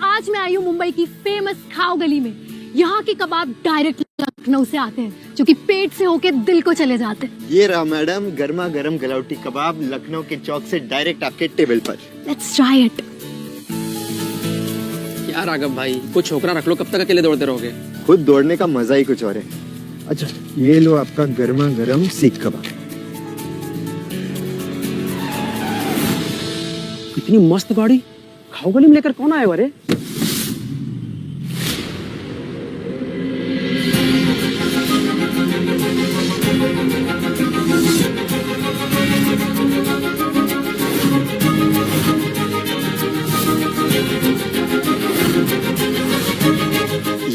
आज मैं आई हूँ मुंबई की फेमस खाओ गली में। यहाँ के कबाब डायरेक्ट लखनऊ से आते हैं, जो कि पेट से होके दिल को चले जाते हैं। ये रहा मैडम गर्मा गर्म गलौटी कबाब लखनऊ के चौक से डायरेक्ट आपके टेबल पर। Let's try it. क्या राघव भाई, कुछ छोकरा रख लो, कब तक अकेले दौड़ते रहोगे? खुद दौड़ने का मजा ही कुछ और है। अच्छा ये लो आपका गर्मा गर्म सीख कबाब। इतनी मस्त गाड़ी खाओ गली में लेकर कौन आया अरे?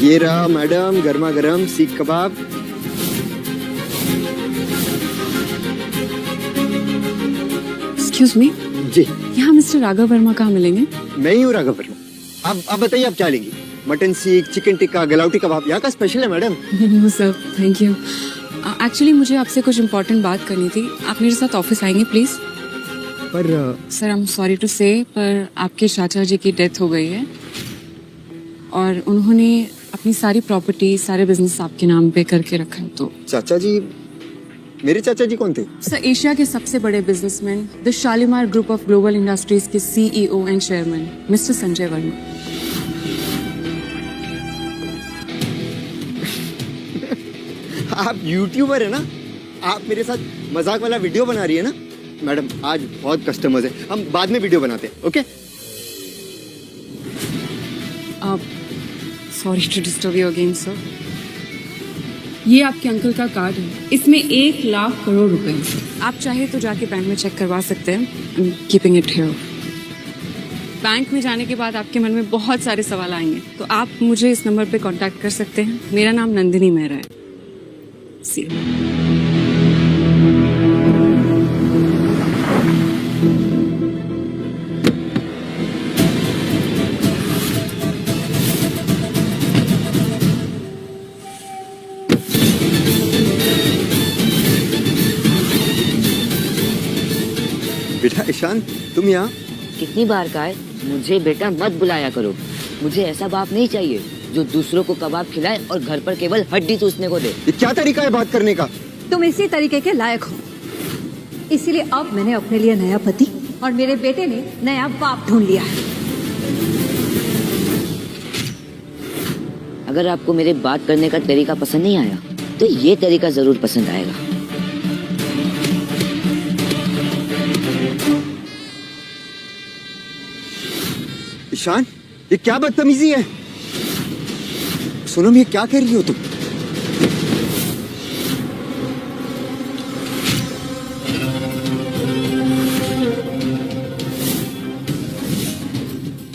ये रहा मैडम गर्मा गर्म सीख कबाब। एक्सक्यूज मी, जी यहाँ मिस्टर राघव वर्मा कहाँ मिलेंगे? मैं ही हूँ राघव वर्मा। आप बताइए आप क्या लेंगी? मटन सीख, चिकन टिक्का, गलौटी कबाब यहाँ का स्पेशल है madam. No sir, thank you. Actually मुझे आपसे कुछ इम्पोर्टेंट बात करनी थी। आप मेरे साथ ऑफिस आएंगे प्लीज? पर sir I am sorry to say, पर आपके चाचा जी की डेथ हो गई है और उन्होंने अपनी सारी प्रॉपर्टी, सारे बिजनेस आपके नाम पे करके रखा है। तो चाचा जी, मेरे चाचा जी कौन थे? सर एशिया के सबसे बड़े businessman, the Shalimar group of global industries के CEO and chairman mister Sanjay Verma. आप यूट्यूबर है ना? आप मेरे साथ मजाक वाला वीडियो बना रही है ना? मैडम आज बहुत कस्टमर्स हैं, हम बाद में वीडियो बनाते हैं। Okay sorry to disturb you again sir. ये आपके अंकल का कार्ड है, इसमें 1,00,000 करोड़ रुपए हैं। आप चाहे तो जाके बैंक में चेक करवा सकते हैं। Keeping it here. बैंक में जाने के बाद आपके मन में बहुत सारे सवाल आएंगे, तो आप मुझे इस नंबर पे कांटेक्ट कर सकते हैं। मेरा नाम नंदिनी मेहरा है। सी बेटा ईशान, तुम यहाँ? कितनी बार कहा है मुझे बेटा मत बुलाया करो। मुझे ऐसा बाप नहीं चाहिए जो दूसरों को कबाब खिलाए और घर पर केवल हड्डी चूसने को दे। ये क्या तरीका है बात करने का? तुम इसी तरीके के लायक हो, इसीलिए अब मैंने अपने लिए नया पति और मेरे बेटे ने नया बाप ढूंढ लिया है। अगर आपको मेरे बात करने का तरीका पसंद नहीं आया तो ये तरीका जरूर पसंद आएगा। ईशान, ये क्या बदतमीजी है? सोनम, ये क्या कह रही हो तुम?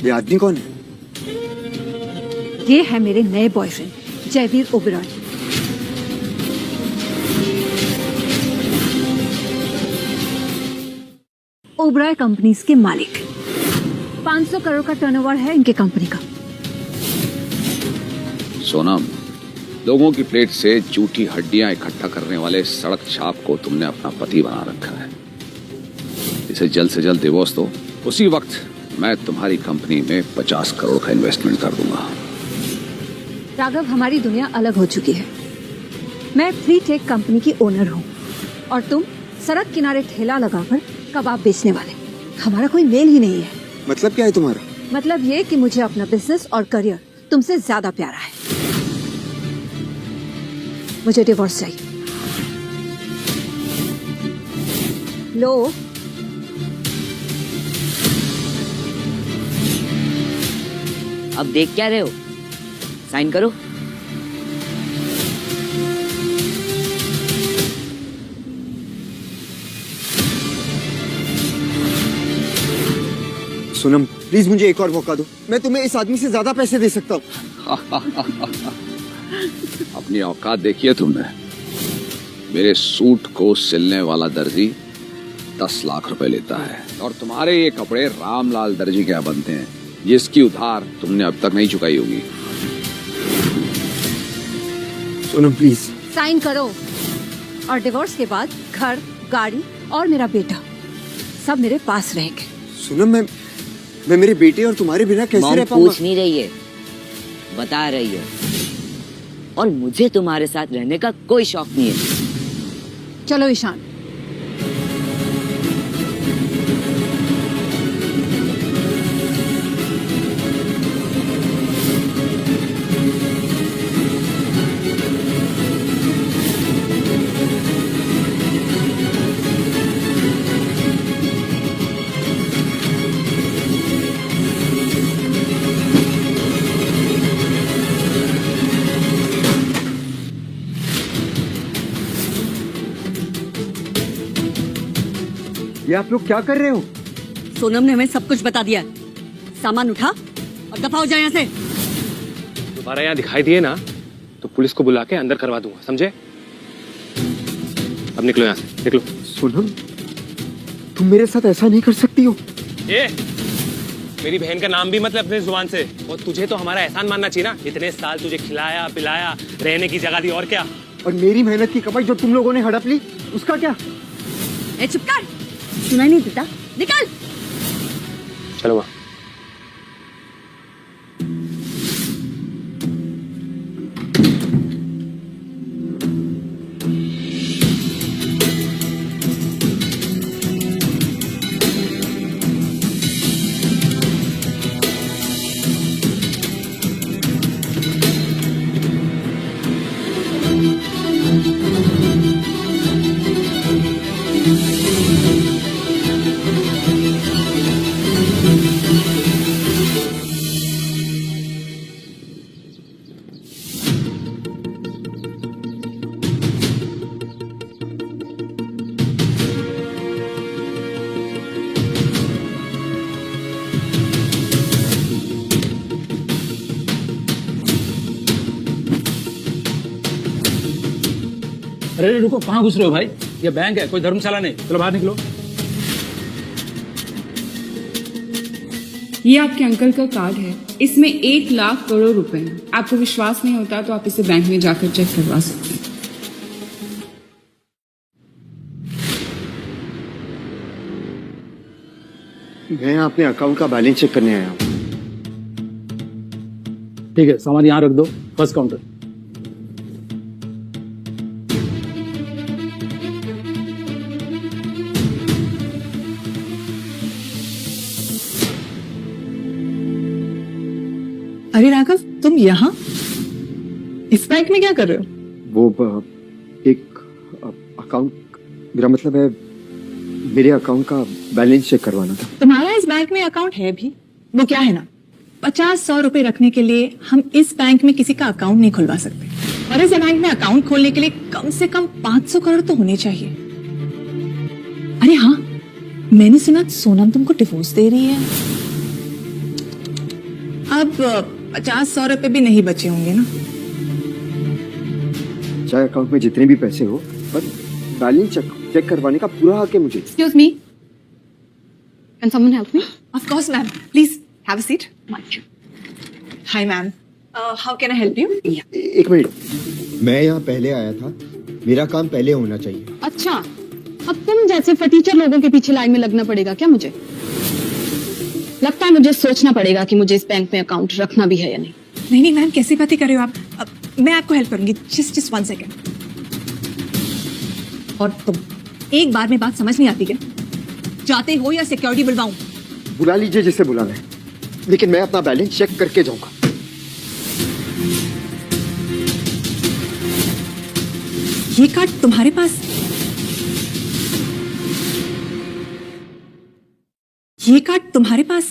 ये आदमी कौन है? ये है मेरे नए बॉयफ्रेंड जयवीर ओबेरॉय। ओबेरॉय कंपनीज के मालिक। 500 करोड़ का टर्नओवर है इनके कंपनी का। सोनम, लोगों की प्लेट से झूठी हड्डियां इकट्ठा करने वाले सड़क छाप को तुमने अपना पति बना रखा है। इसे जल्द से जल्द डिवोर्स दो, उसी वक्त मैं तुम्हारी कंपनी में 50 करोड़ का इन्वेस्टमेंट कर दूंगा। राघव, हमारी दुनिया अलग हो चुकी है। मैं फ्री टेक कंपनी की ओनर हूँ और तुम सड़क किनारे ठेला लगाकर कबाब बेचने वाले। हमारा कोई मेल ही नहीं है। मतलब क्या है तुम्हारा? मतलब ये कि मुझे अपना बिजनेस और करियर तुमसे ज्यादा प्यारा है। मुझे डिवोर्स चाहिए। लो। अब देख क्या रहे हो, साइन करो। सोनम प्लीज मुझे एक और मौका दो। मैं तुम्हें इस आदमी से ज्यादा पैसे दे सकता हूँ। अपनी औकात देखिए तुमने। मेरे सूट को सिलने वाला दर्जी 10 लाख रुपए लेता है और तुम्हारे ये कपड़े रामलाल दर्जी क्या बनते हैं, जिसकी उधार तुमने अब तक नहीं चुकाई होगी। सोनम प्लीज साइन करो और डिवोर्स के बाद घर, गाड़ी और मेरा बेटा सब मेरे पास रहेंगे। सोनम, मैं मेरे बेटे और तुम्हारे बिना कैसे मॉम रह पाऊंगा? पूछ नहीं रही है, बता रही है। और मुझे तुम्हारे साथ रहने का कोई शौक नहीं है। चलो ईशान, ये आप लोग क्या कर रहे हो? सोनम ने हमें सब कुछ बता दिया है। सामान उठा और दफा हो जाए यहाँ से। दोबारा यहाँ दिखाई दिए ना तो पुलिस को बुला के अंदर करवा दूंगा, समझे? अब निकलो यहाँ से, निकलो। सोनम, तुम मेरे साथ ऐसा नहीं कर सकती हो। ए, मेरी बहन का नाम भी मतलब अपने जुबान से। और तुझे तो हमारा एहसान मानना चाहिए ना, इतने साल तुझे खिलाया पिलाया, रहने की जगह दी, और क्या। और मेरी मेहनत की कमाई जो तुम लोगों ने हड़प ली, उसका क्या? ए चुप कर, सुनाई नहीं देता, निकल। चलो वहाँ। अरे रुको, कहाँ घुस रहे हो भाई? ये बैंक है, कोई धर्मशाला नहीं। चलो बाहर निकलो। ये आपके अंकल का कार्ड है, इसमें 1 लाख करोड़ रुपए हैं। आपको विश्वास नहीं होता तो आप इसे बैंक में जाकर चेक करवा सकते हैं। मैं अपने अकाउंट का बैलेंस चेक करने आया हूँ। ठीक है, सामान यहाँ रख दो, फर्स्ट काउंटर। अरे राघव, तुम यहाँ इस बैंक में क्या कर रहे हो? वो एक अकाउंट, मेरा मतलब है मेरे अकाउंट का बैलेंस चेक करवाना था। तुम्हारा इस बैंक में अकाउंट है भी? वो क्या है ना, 50-100 रुपए रखने के लिए हम इस बैंक में किसी का अकाउंट नहीं खुलवा सकते। और इस बैंक में अकाउंट खोलने के लिए कम से कम 500 करोड़ तो होने चाहिए। अरे हाँ, मैंने सुना सोनम तुमको डिवोर्स दे रही है। अब 50-100 रुपए भी नहीं बचे होंगे ना? चाहे अकाउंट में जितने भी पैसे हो, पर बैलेंस चेक करवाने का पूरा हक है मुझे। Excuse me. Can someone help me? Of course, ma'am. Please have a seat. Hi, ma'am. How can I help you? एक मिनट, मैं यहाँ पहले आया था, मेरा काम पहले होना चाहिए। अच्छा, अब तुम जैसे फटीचर लोगों के पीछे लाइन में लगना पड़ेगा क्या मुझे? लगता है मुझे सोचना पड़ेगा कि मुझे इस बैंक में अकाउंट रखना भी है या नहीं। नहीं मैम, कैसी बातें कर रहे हो आप? मैं आपको हेल्प करूंगी। Just 1 second. और तुम, एक बार में बात समझ नहीं आती क्या? जाते हो या सिक्योरिटी बुलवाऊं? बुला लीजिए जिसे बुलाना है, लेकिन मैं अपना बैलेंस चेक करके जाऊंगा। ये कार्ड तुम्हारे पास? ये कार्ड तुम्हारे पास?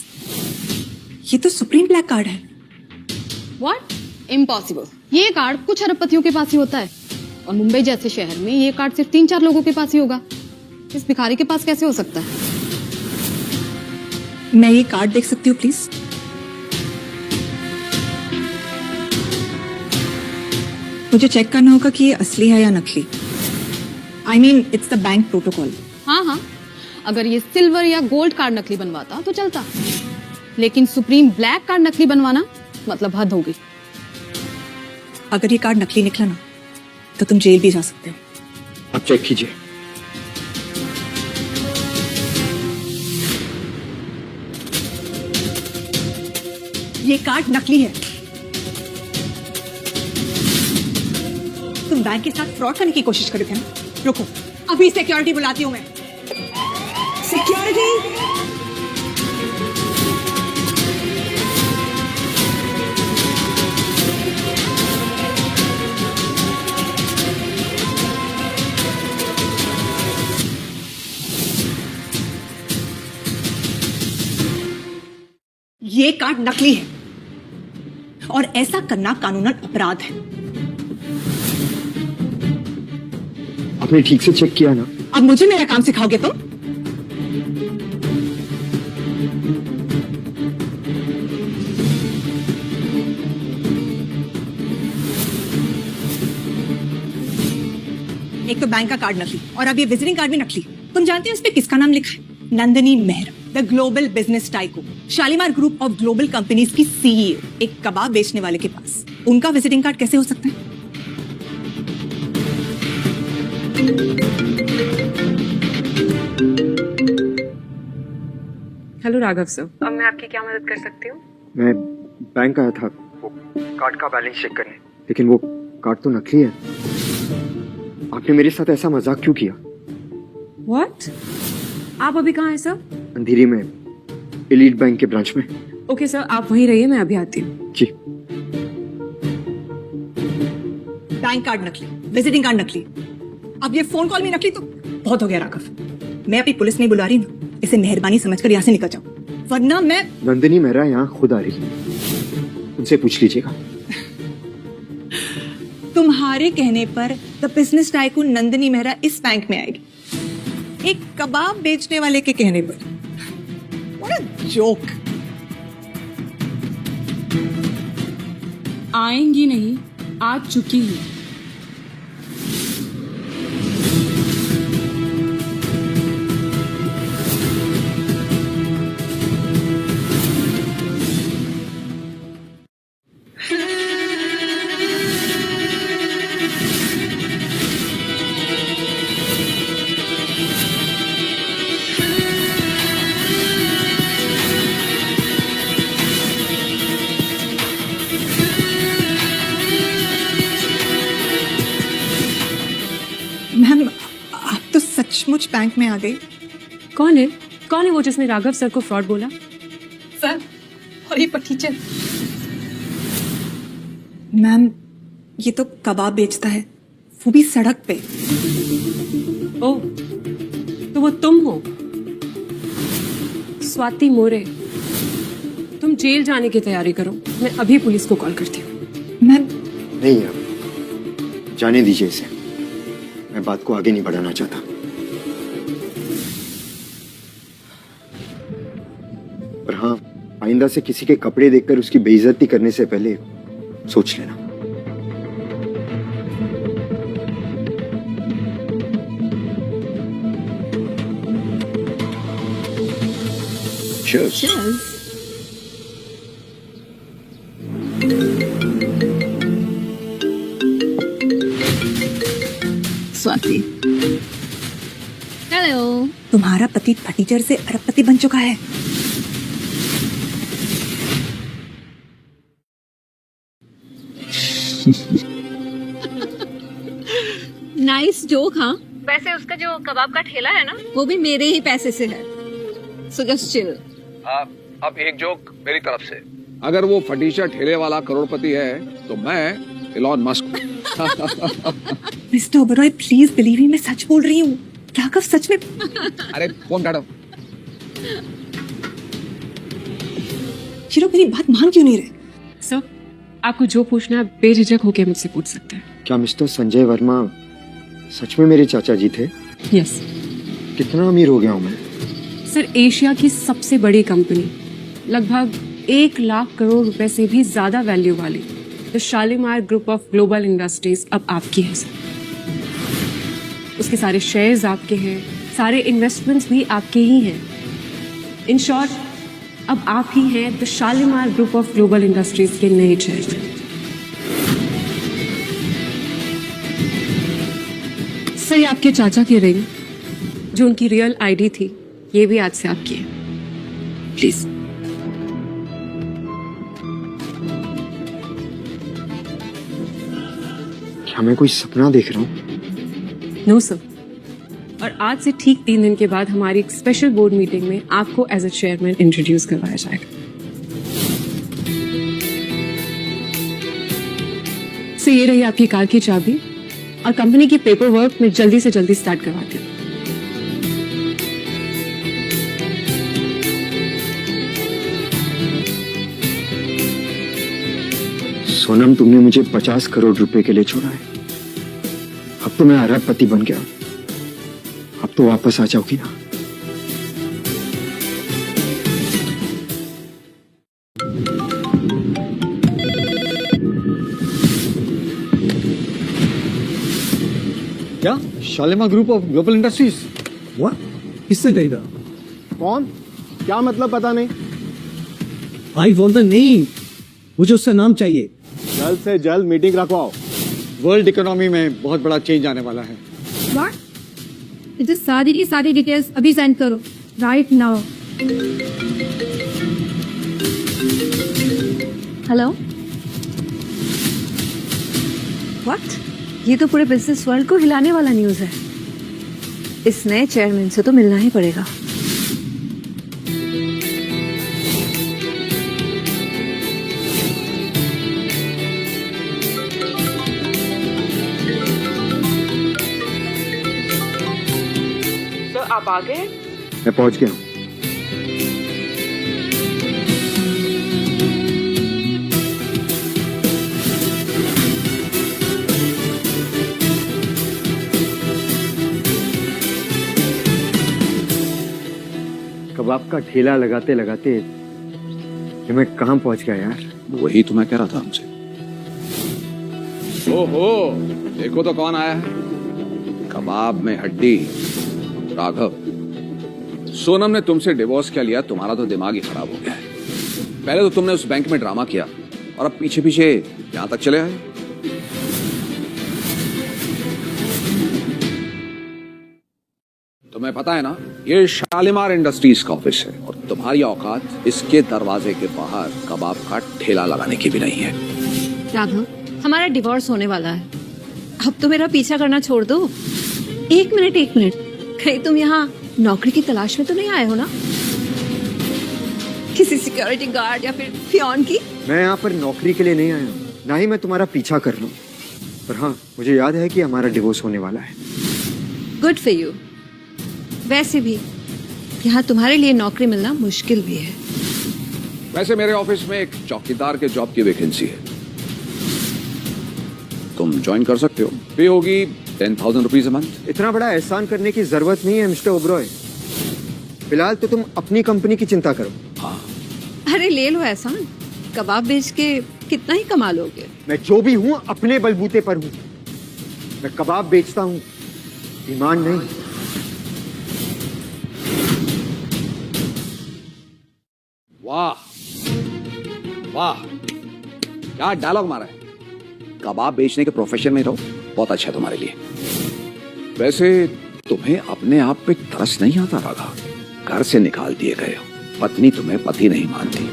ये तो सुप्रीम ब्लैक कार्ड है। What? Impossible. ये कार्ड कुछ अरबपतियों के पास ही होता है और मुंबई जैसे शहर में ये कार्ड सिर्फ 3-4 लोगों के पास ही होगा। इस भिखारी के पास कैसे हो सकता है? मैं ये कार्ड देख सकती हूँ प्लीज? मुझे चेक करना होगा कि ये असली है या नकली। I mean, it's the bank protocol. हाँ हाँ, अगर ये सिल्वर या गोल्ड कार्ड नकली बनवाता तो चलता, लेकिन सुप्रीम ब्लैक कार्ड नकली बनवाना मतलब हद होगी। अगर ये कार्ड नकली निकला ना तो तुम जेल भी जा सकते हो। आप चेक कीजिए। ये कार्ड नकली है। तुम बैंक के साथ फ्रॉड करने की कोशिश कर रहे थे ना? रुको, अभी सिक्योरिटी बुलाती हूँ मैं। सिक्योरिटी! ये कार्ड नकली है और ऐसा करना कानूनन अपराध है। आपने ठीक से चेक किया ना? अब मुझे मेरा काम सिखाओगे तुम? एक तो बैंक का कार्ड नकली और अब ये विजिटिंग कार्ड भी नकली। तुम जानते हो इस पे किसका नाम लिखा है? Nandini Mehra, the global business tycoon, Shalimar group of global companies की सीईओ। एक कबाब बेचने वाले के पास उनका विजिटिंग कार्ड कैसे हो सकता है? हेलो राघव सर, अब मैं आपकी क्या मदद कर सकती हूँ? मैं बैंक आया था वो कार्ड का बैलेंस चेक करने, लेकिन वो कार्ड तो नकली है। आपने मेरे साथ ऐसा मजाक क्यों किया? व्हाट? आप अभी कहाँ हैं सर? अंधेरी में एलीट बैंक के ब्रांच में। ओके सर, आप वहीं रहिए, मैं अभी आती हूँ। जी। बैंक कार्ड नकली, विजिटिंग कार्ड नकली, अब ये फोन कॉल भी नकली, तो बहुत हो गया राघव। मैं अभी पुलिस नहीं बुला रही ना, इसे मेहरबानी समझकर यहाँ से निकल जाओ, वरना मैं। नंदिनी मेहरा यहाँ खुद आ रही है, उनसे पूछ लीजिएगा। तुम्हारे कहने पर the business tycoon Nandini Mehra इस बैंक में आएगी, एक कबाब बेचने वाले के कहने पर। What a joke! आएंगी नहीं, आ चुकी है। मैम, आप तो सचमुच बैंक में आ गई। कौन है? कौन है वो जिसने राघव सर को फ्रॉड बोला? सर, और ये टीचर। मैम, ये तो कबाब बेचता है, वो भी सड़क पे। ओह, तो वो तुम हो? स्वाति मोरे। तुम जेल जाने की तैयारी करो, मैं अभी पुलिस को कॉल करती हूँ। मैम, नहीं अब जाने दीजिए इसे, मैं बात को आगे नहीं बढ़ाना चाहता। पर हाँ, आइंदा से किसी के कपड़े देखकर उसकी बेइज्जती करने से पहले सोच लेना। Cheers. स्वाति, हेलो। तुम्हारा पति फटीचर से अरबपति बन चुका है। Nice joke. हाँ, वैसे उसका जो कबाब का ठेला है ना, वो भी मेरे ही पैसे से है, सो जस्ट चिल। अब एक जोक मेरी तरफ से, अगर वो फटीचा ठेले वाला करोड़पति है तो मैं इलॉन मस्क हूँ। Mister Oberoi, please believe me, मैं सच बोल रही हूँ। राघव सच में। अरे फोन काटो। चिरो, मेरी बात मान क्यों नहीं रहे? सर, आपको जो पूछना है बेझिझक होकर मुझसे पूछ सकते हैं। क्या मिस्टर संजय वर्मा सच में मेरे चाचा जी थे? यस। कितना अमीर हो गया हूँ मैं? सर, एशिया की सबसे बड़ी कंपनी, लगभग 1 लाख करोड़ रुपए से भी ज्यादा वैल्यू वाली the Shalimar group of global industries अब आपकी है सर। उसके सारे शेयर्स आपके हैं, सारे इन्वेस्टमेंट्स भी आपके ही हैं। इन शॉर्ट, अब आप ही हैं the Shalimar group of global industries के नए चेयरमैन। सर, ये आपके चाचा की रिंग, जो उनकी रियल आईडी थी, ये भी आज से आपकी है। प्लीज। क्या मैं कोई सपना देख रहा हूँ? No sir. और आज से ठीक 3 दिन के बाद हमारी एक स्पेशल बोर्ड मीटिंग में आपको एज अ चेयरमैन इंट्रोड्यूस करवाया जाएगा। तो ये रही आपकी कार की चाबी और कंपनी की पेपर वर्क में जल्दी से जल्दी स्टार्ट करवाती हूँ। सोनम, तुमने मुझे 50 करोड़ रुपए के लिए छोड़ा है। अब तो मैं अरबपति बन गया। अब तो वापस आ जाओगी ना? क्या? Shalimar group of global industries? What? किससे खरीदा? कौन? क्या मतलब पता नहीं। I want the name. मुझे उसका नाम चाहिए। जल्द से जल्द मीटिंग रखवाओ। वर्ल्ड इकोनॉमी में बहुत बड़ा चेंज आने वाला है। व्हाट? मुझे सारी की सारी डिटेल्स अभी सेंड करो, राइट नाउ। हेलो? व्हाट? ये तो पूरे बिजनेस वर्ल्ड को हिलाने वाला न्यूज़ है। इस नए चेयरमैन से तो मिलना ही पड़ेगा। सर आप आ गए? मैं पहुंच गया हूँ। कबाब का ठेला लगाते लगाते ये मैं कहाँ पहुंच गया यार। वही तो मैं कह रहा था हमसे। ओहो, देखो तो कौन आया है। कबाब में हड्डी, राघव। सोनम ने तुमसे डिवोर्स क्या लिया, तुम्हारा तो दिमाग ही खराब हो गया है। पहले तो तुमने उस बैंक में ड्रामा किया और अब पीछे पीछे यहां तक चले आए। तुम्हें पता है ना, ये शालीमार इंडस्ट्रीज का ऑफिस है और तुम्हारी औकात इसके दरवाजे के बाहर कबाब का ठेला लगाने की भी नहीं है। राघव, हमारा डिवोर्स होने वाला है। अब तो मेरा पीछा करना छोड़ दो। एक मिनट, कहीं तुम यहाँ नौकरी की तलाश में तो नहीं आए हो ना? किसी सिक्योरिटी गार्ड या फिर फियॉन की? मैं यहाँ पर नौकरी के लिए नहीं आया हूँ, ना ही मैं तुम्हारा पीछा कर लूँ। पर हाँ, मुझे याद है कि हमारा डिवोर्स होने वाला है। Good for you. वैसे भी यहाँ तुम्हारे लिए नौकरी मिलना मुश्किल भी है। वैसे मेरे ऑफिस में एक चौकीदार के जॉब की वैकेंसी है, तुम ज्वाइन कर सकते हो। पे होगी 10,000 रुपीज अ मंथ। इतना बड़ा एहसान करने की जरूरत नहीं है मिस्टर ओबरॉय। फिलहाल तो तुम अपनी कंपनी की चिंता करो। हाँ, अरे ले लो एहसान। कबाब बेच के कितना ही कमा लोगे? मैं जो भी हूँ अपने बलबूते पर हूँ। मैं कबाब बेचता हूँ, ईमान नहीं। वाह वाह, क्या डायलॉग मारा है। कबाब बेचने के प्रोफेशन में रहो, बहुत अच्छा है तुम्हारे लिए। वैसे तुम्हें अपने आप पे तरस नहीं आता राघा? घर से निकाल दिए गए हो, पत्नी तुम्हें पति नहीं मानती,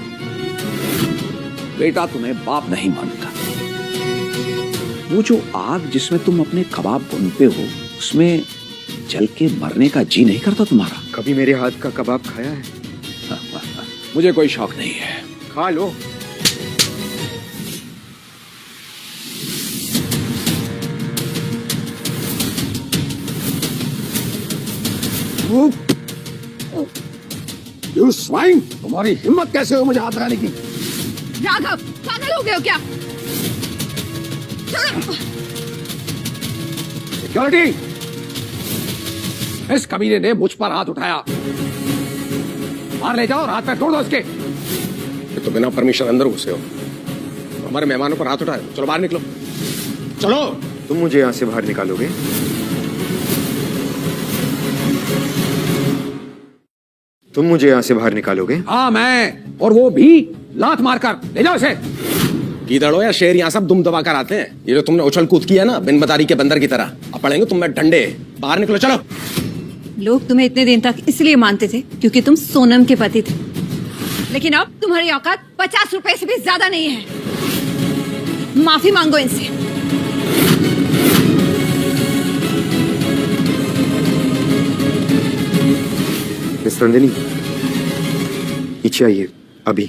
बेटा तुम्हें बाप नहीं मानता। वो जो आग जिसमें तुम अपने कबाब भूनते हो, उसमें जल के मरने का जी नहीं करता तुम्हारा? कभी मेरे हाथ का कबाब खाया है? मुझे कोई शौक नहीं है। खा लो। यू स्वाइन, तुम्हारी हिम्मत कैसे हो मुझे हाथ लगाने की? राघव, पागल हो गए हो क्या? सिक्योरिटी, इस कमीने ने मुझ पर हाथ उठाया। बाहर ले जाओ, हाथ पैर तोड़ दो इसके। तो बिना परमिशन अंदर घुसे हो, हमारे मेहमानों पर हाथ उठाए। चलो बाहर निकलो, चलो। तुम मुझे यहाँ से बाहर निकालोगे? तुम मुझे यहाँ से बाहर निकालोगे? हाँ मैं, और वो भी लात मारकर। ले जाओ इसे। गीदड़ो या शेर यहाँ सब दुम दबा कर आते हैं। ये जो तुमने उछल कूद किया ना, बिन बतारी के बंदर की तरह, अब पड़ेंगे तुम में डंडे। बाहर निकलो, चलो। लोग तुम्हें इतने दिन तक इसलिए मानते थे क्योंकि तुम सोनम के पति थे, लेकिन अब तुम्हारी औकात 50 रुपए से भी ज्यादा नहीं है। माफी मांगो इनसे। मिस नंदिनी, नीचे आइए अभी।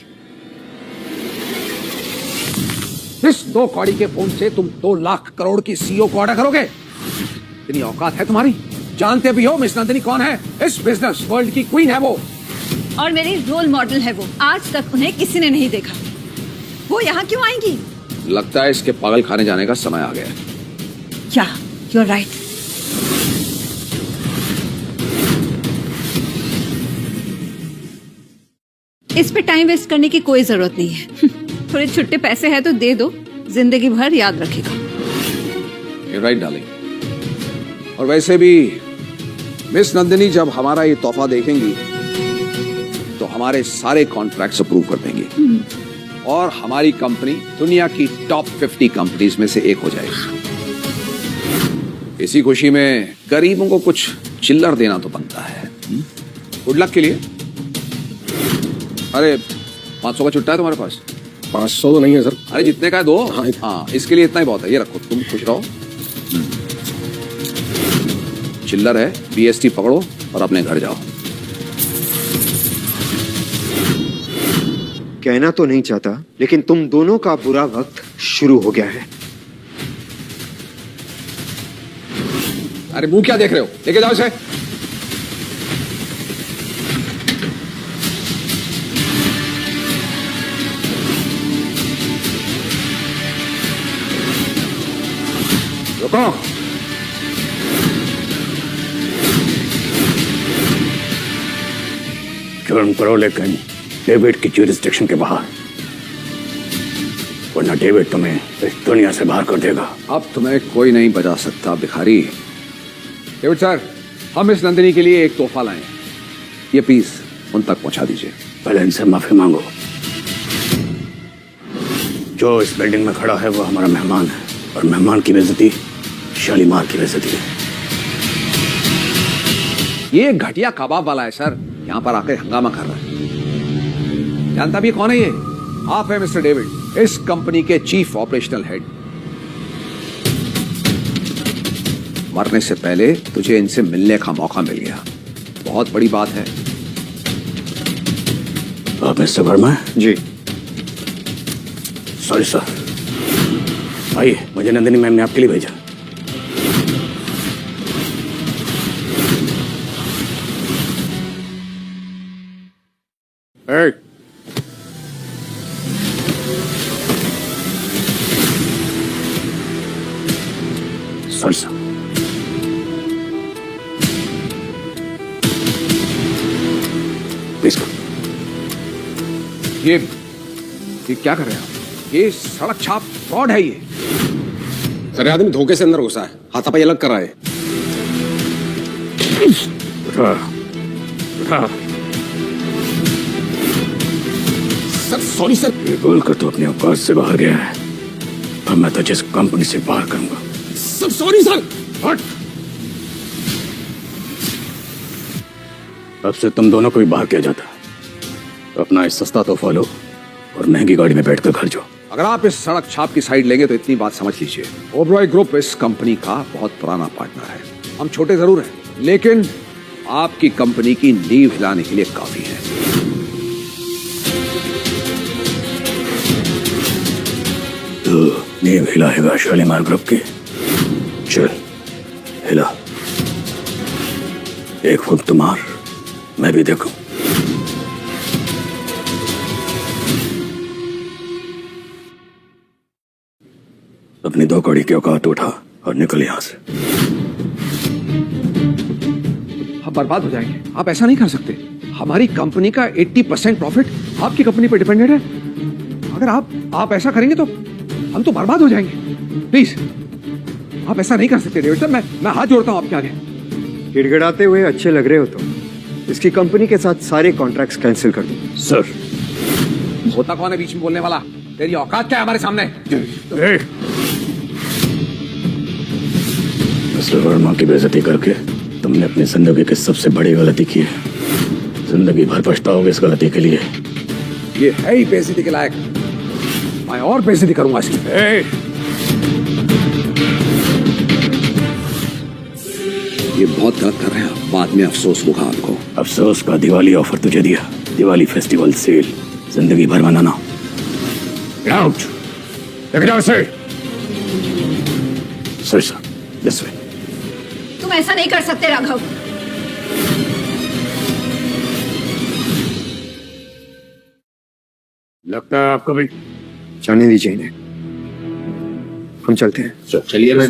इस 2 कौड़ी के फोन से तुम 2 लाख करोड़ की सीईओ को ऑर्डर करोगे? इतनी औकात है तुम्हारी? जानते भी हो मिस नंदिनी कौन है? इस बिजनेस वर्ल्ड की क्वीन है वो। और मेरी रोल मॉडल है वो। आज तक उन्हें किसी ने नहीं देखा। वो यहाँ क्यों आएंगी? लगता है इसके पागल खाने जाने का समय आ गया है। क्या? You are right. इस पे टाइम वेस्ट करने की कोई जरूरत नहीं है। थोड़े छुट्टे पैसे हैं तो दे दो, जिंदगी भर याद रखेगा। You're right, darling। और वैसे भी मिस नंदिनी जब हमारा ये तोहफा देखेंगी तो हमारे सारे कॉन्ट्रैक्ट्स अप्रूव कर देंगी और हमारी कंपनी दुनिया की टॉप 50 कंपनीज में से एक हो जाएगी। इसी खुशी में गरीबों को कुछ चिल्लर देना तो बनता है। गुड लक के लिए। अरे 500 का छुट्टा है तुम्हारे पास? 500 तो नहीं है सर। अरे जितने का है दो। हाँ, इसके लिए इतना ही बहुत है। ये रखो, तुम खुश रहो। चिल्लर है, बीएसटी पकड़ो और अपने घर जाओ। कहना तो नहीं चाहता, लेकिन तुम दोनों का बुरा वक्त शुरू हो गया है। अरे मुंह क्या देख रहे हो? लेके जाओ इसे। रुको। जुर्म करो लेकिन डेविड की ज्यूरिसडिक्शन के बाहर, वरना डेविड तुम्हें इस दुनिया से बाहर कर देगा। अब तुम्हें कोई नहीं बचा सकता भिखारी। डेविड सर, हम इस नंदिनी के लिए एक तोहफा लाए हैं। ये पीस उन तक पहुंचा दीजिए। पहले इनसे माफी मांगो। जो इस बिल्डिंग में खड़ा है वो हमारा मेहमान है, और मेहमान की बेइज्जती शालीमार की बेइज्जती है। ये घटिया कबाब वाला है सर, यहाँ पर आकर हंगामा कर रहा है। जानता भी कौन है ये? आप है मिस्टर डेविड, इस कंपनी के चीफ ऑपरेशनल हेड। मरने से पहले तुझे इनसे मिलने का मौका मिल गया, बहुत बड़ी बात है। आप मिस्टर वर्मा? जी। Sorry sir. आइए, मुझे नंदिनी मैम ने आपके लिए भेजा। Sorry sir. प्लीज ये क्या कर रहे हैं आप? ये सड़क छाप फ्रॉड है ये। सर, आदमी धोखे से अंदर घुसा है, हाथापाई अलग कर रहा है। Sir sorry sir. ये बोलकर तो अपने औकात से बाहर गया है, अब मैं तो जिस कंपनी से बाहर करूंगा। Sir sorry sir. हट। अब से तुम दोनों को ही बाहर किया जाता। अपना इस सस्ता तोहफा लो और महंगी गाड़ी में बैठकर घर जाओ। अगर आप इस सड़क छाप की साइड लेंगे तो इतनी बात समझ लीजिए, ओबरॉय ग्रुप इस कंपनी का बहुत पुराना पार्टनर है। हम छोटे जरूर हैं, लेकिन आपकी कंपनी की नींव हिलाने के लिए काफी है। तो नींव हिलाएगा शालीमार ग्रुप की? चल हिला। एक फुट तुम मार, मैं भी देखूं। अपनी 2 कौड़ी की औकात उठा और निकल यहां से। हम बर्बाद हो जाएंगे। आप ऐसा नहीं कर सकते। हमारी कंपनी का 80% प्रॉफिट आपकी कंपनी पर डिपेंडेंट है। अगर आप ऐसा करेंगे तो हम तो बर्बाद हो जाएंगे। प्लीज, आप ऐसा नहीं कर सकते डेविड सर। मैं हाथ जोड़ता हूं आपके आगे। गिड़गिड़ाते हुए अच्छे लग रहे हो तुम। इसकी कंपनी के साथ सारे कॉन्ट्रैक्ट्स कैंसिल कर दो। सर। होता कौन है बीच में बोलने वाला? तेरी औकात क्या है हमारे सामने? मिस्टर वर्मा की बेइज्जती करके तुमने अपनी जिंदगी की सबसे बड़ी गलती की है। जिंदगी भर पछताओगे इस गलती के लिए। ये है ही बेइज्जती के लायक। मैं और बेइज्जती करूंगा इसकी। ये बहुत गलत कर रहे हैं, बाद में अफसोस होगा आपको। अफसोस का दिवाली ऑफर तुझे दिया, दिवाली फेस्टिवल सेल, जिंदगी भर मनाना। Out, let out sir. Sir this way. तुम ऐसा नहीं कर सकते राघव। लगता है आपको भी। जाने दीजिए इन्हें, हम चलते हैं। चलिए मैं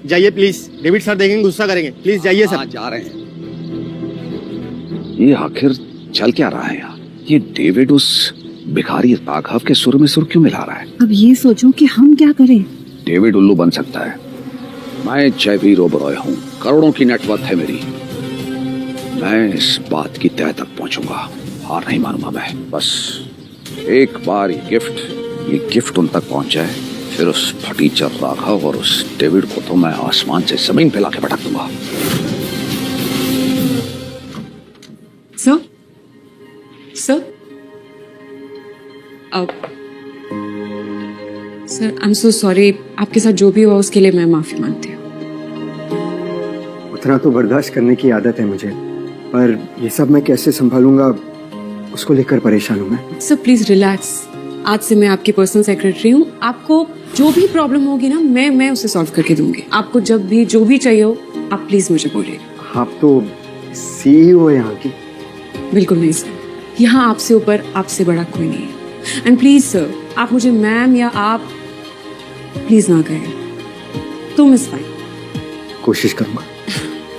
जाइए प्लीज, डेविड सर देखेंगे, गुस्सा करेंगे। प्लीज जाइए सर। जा रहे हैं। ये आखिर चल क्या रहा है यार? ये डेविड उस भिखारी राघव के सुर में सुर क्यों मिला रहा है? अब ये सोचो कि हम क्या करें। डेविड उल्लू बन सकता है, मैं जयवीर ओबरॉय हूँ, करोड़ों की नेटवर्क है मेरी। मैं इस बात की तह तक पहुंचूंगा, हार नहीं मानूंगा मैं। बस एक बार ये गिफ्ट उन तक पहुंच जाए, फिर उस फटीचर राघव और उस डेविड को तो मैं आसमान से जमीन पे लाके पटक दूंगा। सर अब sir I am so sorry, आपके साथ जो भी हुआ उसके लिए मैं माफी मांगती हूँ। उतना तो बर्दाश्त करने की आदत है मुझे, पर ये सब मैं कैसे संभालूंगा उसको लेकर परेशान हूँ मैं। सर प्लीज रिलैक्स, आज से मैं आपकी पर्सनल सेक्रेटरी हूँ। आपको जो भी प्रॉब्लम होगी ना, मैं उसे सॉल्व करके दूंगी। आपको जब भी जो भी चाहिए हो, आप प्लीज मुझे बोलिए। आप तो सीईओ है यहाँ की। बिल्कुल नहीं सर, यहाँ आपसे ऊपर आपसे बड़ा कोई नहीं है। एंड प्लीज सर, आप मुझे मैम या आप प्लीज ना कहें। तुम इज फाइन। कोशिश करूंगा।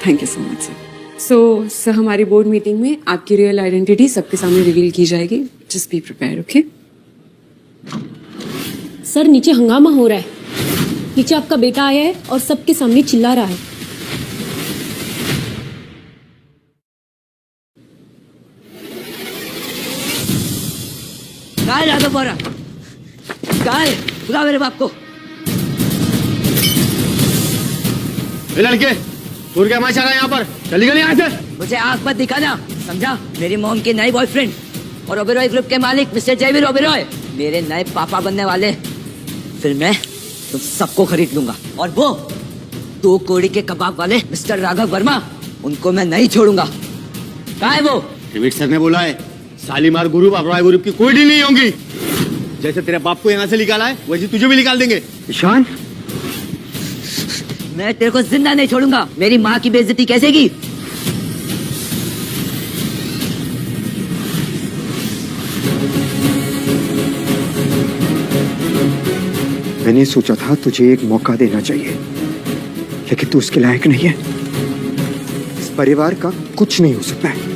Thank you so much sir. Sir हमारी बोर्ड मीटिंग में आपकी रियल आइडेंटिटी सबके सामने रिवील की जाएगी। Just be prepare, okay? Sir नीचे हंगामा हो रहा है, नीचे आपका बेटा आया है और सबके सामने चिल्ला रहा है। कहाँ है राघव बोरा? कहाँ है? बुला मेरे बाप को। लड़के दूर क्या माचा यहाँ पर? चली गई यहाँ से। मुझे आंख मत दिखाना, समझा? मेरी मॉम के नए बॉयफ्रेंड और ओबेरॉय ग्रुप के मालिक मिस्टर जयवीर ओबेरॉय मेरे नए पापा बनने वाले। फिर मैं तुम सबको खरीद लूंगा, और वो 2 कोड़ी के कबाब वाले मिस्टर राघव वर्मा, उनको मैं नहीं छोड़ूंगा। कहाँ है वो? डेविड सर ने बोला है शालीमार ग्रुप ओबेरॉय ग्रुप की कोई डील नहीं होगी। जैसे तेरे बाप को यहाँ से निकाला है वैसे तुझे भी निकाल देंगे। ईशान, मैं तेरे को जिंदा नहीं छोड़ूंगा। मेरी माँ की बेइज्जती कैसे की? मैंने सोचा था तुझे एक मौका देना चाहिए, लेकिन तू उसके लायक नहीं है। इस परिवार का कुछ नहीं हो सकता है।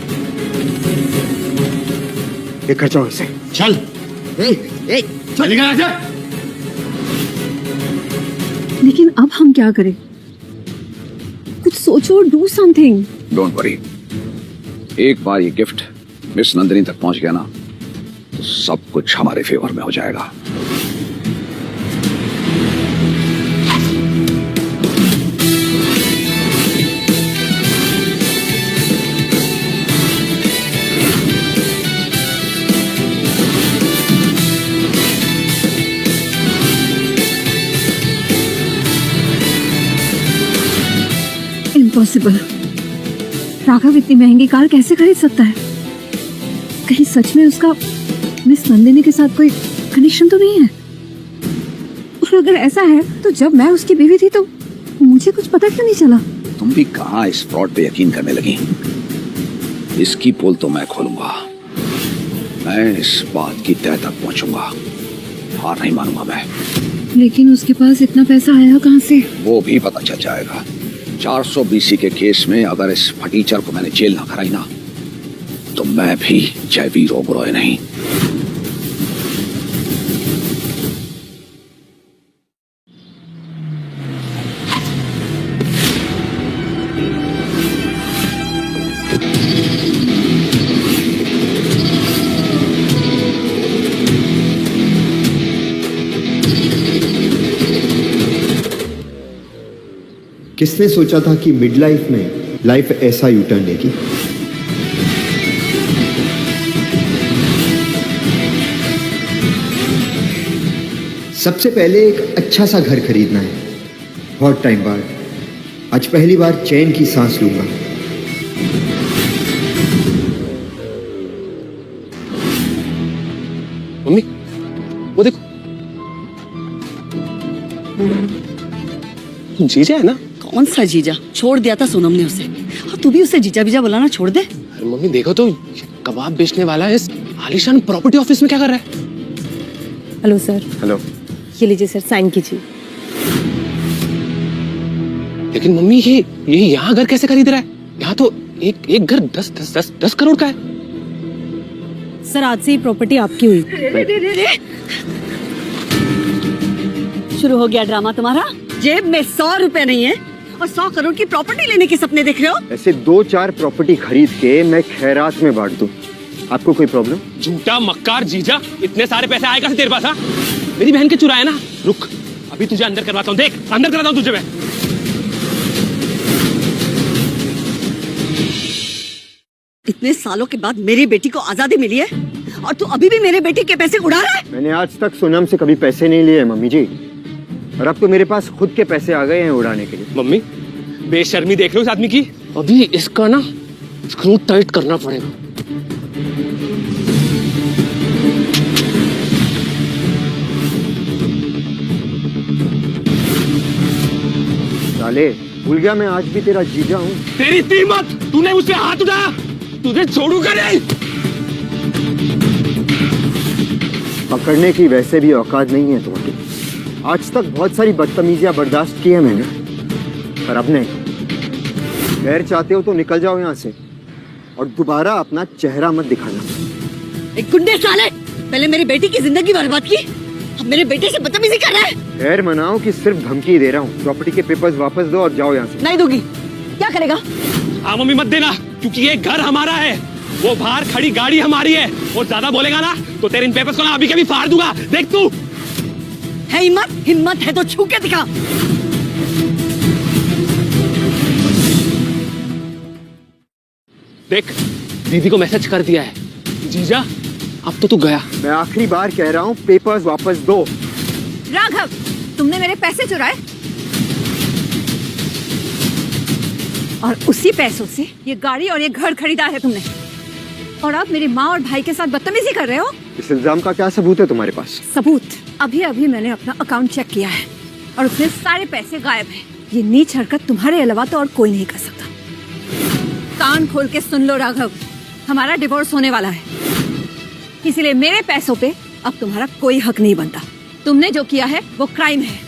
लेकर जाओ इसे। चल चल निकल आजा। लेकिन अब हम क्या करें? कुछ सोचो, डू समथिंग। डोंट वरी, एक बार ये गिफ्ट मिस नंदिनी तक पहुंच गया ना, तो सब कुछ हमारे फेवर में हो जाएगा। इम्पॉसिबल। राघव इतनी महंगी कार कैसे खरीद सकता है? कहीं सच में उसका मिस नंदिनी के साथ कोई कनेक्शन तो नहीं है? और अगर ऐसा है तो जब मैं उसकी बीवी थी तो मुझे कुछ पता क्यों नहीं चला? तुम भी कहाँ इस फ्रॉड पे यकीन करने लगी? इसकी पोल तो मैं खोलूंगा। मैं इस बात की तह तक पहुंचूंगा, हार नहीं मानूंगा मैं। लेकिन उसके पास इतना पैसा आया कहाँ से? वो भी पता चल जाएगा। 400 BC के केस में अगर इस फटीचर को मैंने जेल ना कराई ना, तो मैं भी जयवीर ओबरॉय नहीं। किसने सोचा था कि मिड लाइफ में लाइफ ऐसा यू टर्न लेगी? सबसे पहले एक अच्छा सा घर खरीदना है, बहुत टाइम बाद, आज पहली बार चैन की सांस लूंगा। मम्मी वो देखो, जीजा है ना? कौन सा जीजा? छोड़ दिया था सोनम ने उसे, और तू भी उसे जीजा बीजा बुलाना छोड़ दे। अरे मम्मी देखो तो, कबाब बेचने वाला इस आलीशान प्रॉपर्टी ऑफिस में क्या कर रहा है? Hello sir, hello. ये लीजिए सर, साइन कीजिए। लेकिन मम्मी ये यहाँ घर कैसे खरीद रहा है? यहाँ तो एक घर 10 करोड़ का है। सर आज से ही प्रॉपर्टी आपकी हुई। शुरू हो गया ड्रामा तुम्हारा। जेब में 100 रुपए नहीं है और 100 करोड़ की प्रॉपर्टी लेने के सपने देख रहे हो। ऐसे 2-4 प्रॉपर्टी खरीद के मैं खैरात में बांट दूं, आपको कोई प्रॉब्लम? झूठा मक्कार जीजा, इतने सारे पैसे आए कहाँ से तेरे पास? हाँ, मेरी बहन के चुराए ना। रुक, अभी तुझे अंदर करवाता हूँ, देख अंदर कराता हूँ तुझे मैं। इतने सालों के बाद मेरी बेटी को आजादी मिली है और तू अभी भी मेरे बेटी के पैसे उड़ा रहा है। मैंने आज तक सोनम से कभी पैसे नहीं लिए मम्मी जी, और अब तो मेरे पास खुद के पैसे आ गए हैं उड़ाने के लिए। मम्मी बेशर्मी देख लो इस आदमी की। अभी इसका ना स्क्रू टाइट करना पड़ेगा। साले, भूल गया मैं आज भी तेरा जीजा हूँ। तेरी हिम्मत, तूने मुझसे हाथ उठाया, तुझे छोड़ूंगा नहीं। पकड़ने की वैसे भी औकात नहीं है तुम्हारी। आज तक बहुत सारी बदतमीजियां बर्दाश्त की है मैंने, पर अब नहीं। खैर चाहते हो तो निकल जाओ यहाँ से और दोबारा अपना चेहरा मत दिखाना। एक गुंडे साले, पहले मेरी बेटी की जिंदगी बर्बाद की, अब मेरे बेटे से बदतमीजी कर रहा है। खैर मनाओ कि सिर्फ धमकी दे रहा हूँ। प्रॉपर्टी के पेपर्स वापस दो और जाओ यहाँ से। नहीं दूंगी। क्या करेगा? हाँ मम्मी मत देना, क्योंकि ये घर हमारा है, वो बाहर खड़ी गाड़ी हमारी है। और ज्यादा बोलेगा ना तो तेरे इन पेपर्स को ना अभी कभी फाड़ दूंगा। देख तू है हिम्मत, हिम्मत है तो छू के दिखा। देख, दीदी को मैसेज कर दिया है। जीजा अब तो तू गया। मैं आखिरी बार कह रहा हूँ, पेपर्स वापस दो। राघव, तुमने मेरे पैसे चुराए और उसी पैसों से ये गाड़ी और ये घर खरीदा है तुमने, और अब मेरी माँ और भाई के साथ बदतमीजी कर रहे हो। इस इल्जाम का क्या सबूत है तुम्हारे पास? सबूत? अभी अभी मैंने अपना अकाउंट चेक किया है और उसमें सारे पैसे गायब हैं। ये नीच हरकत तुम्हारे अलावा तो और कोई नहीं कर सकता। कान खोल के सुन लो राघव, हमारा डिवोर्स होने वाला है, इसीलिए मेरे पैसों पे अब तुम्हारा कोई हक नहीं बनता। तुमने जो किया है वो क्राइम है।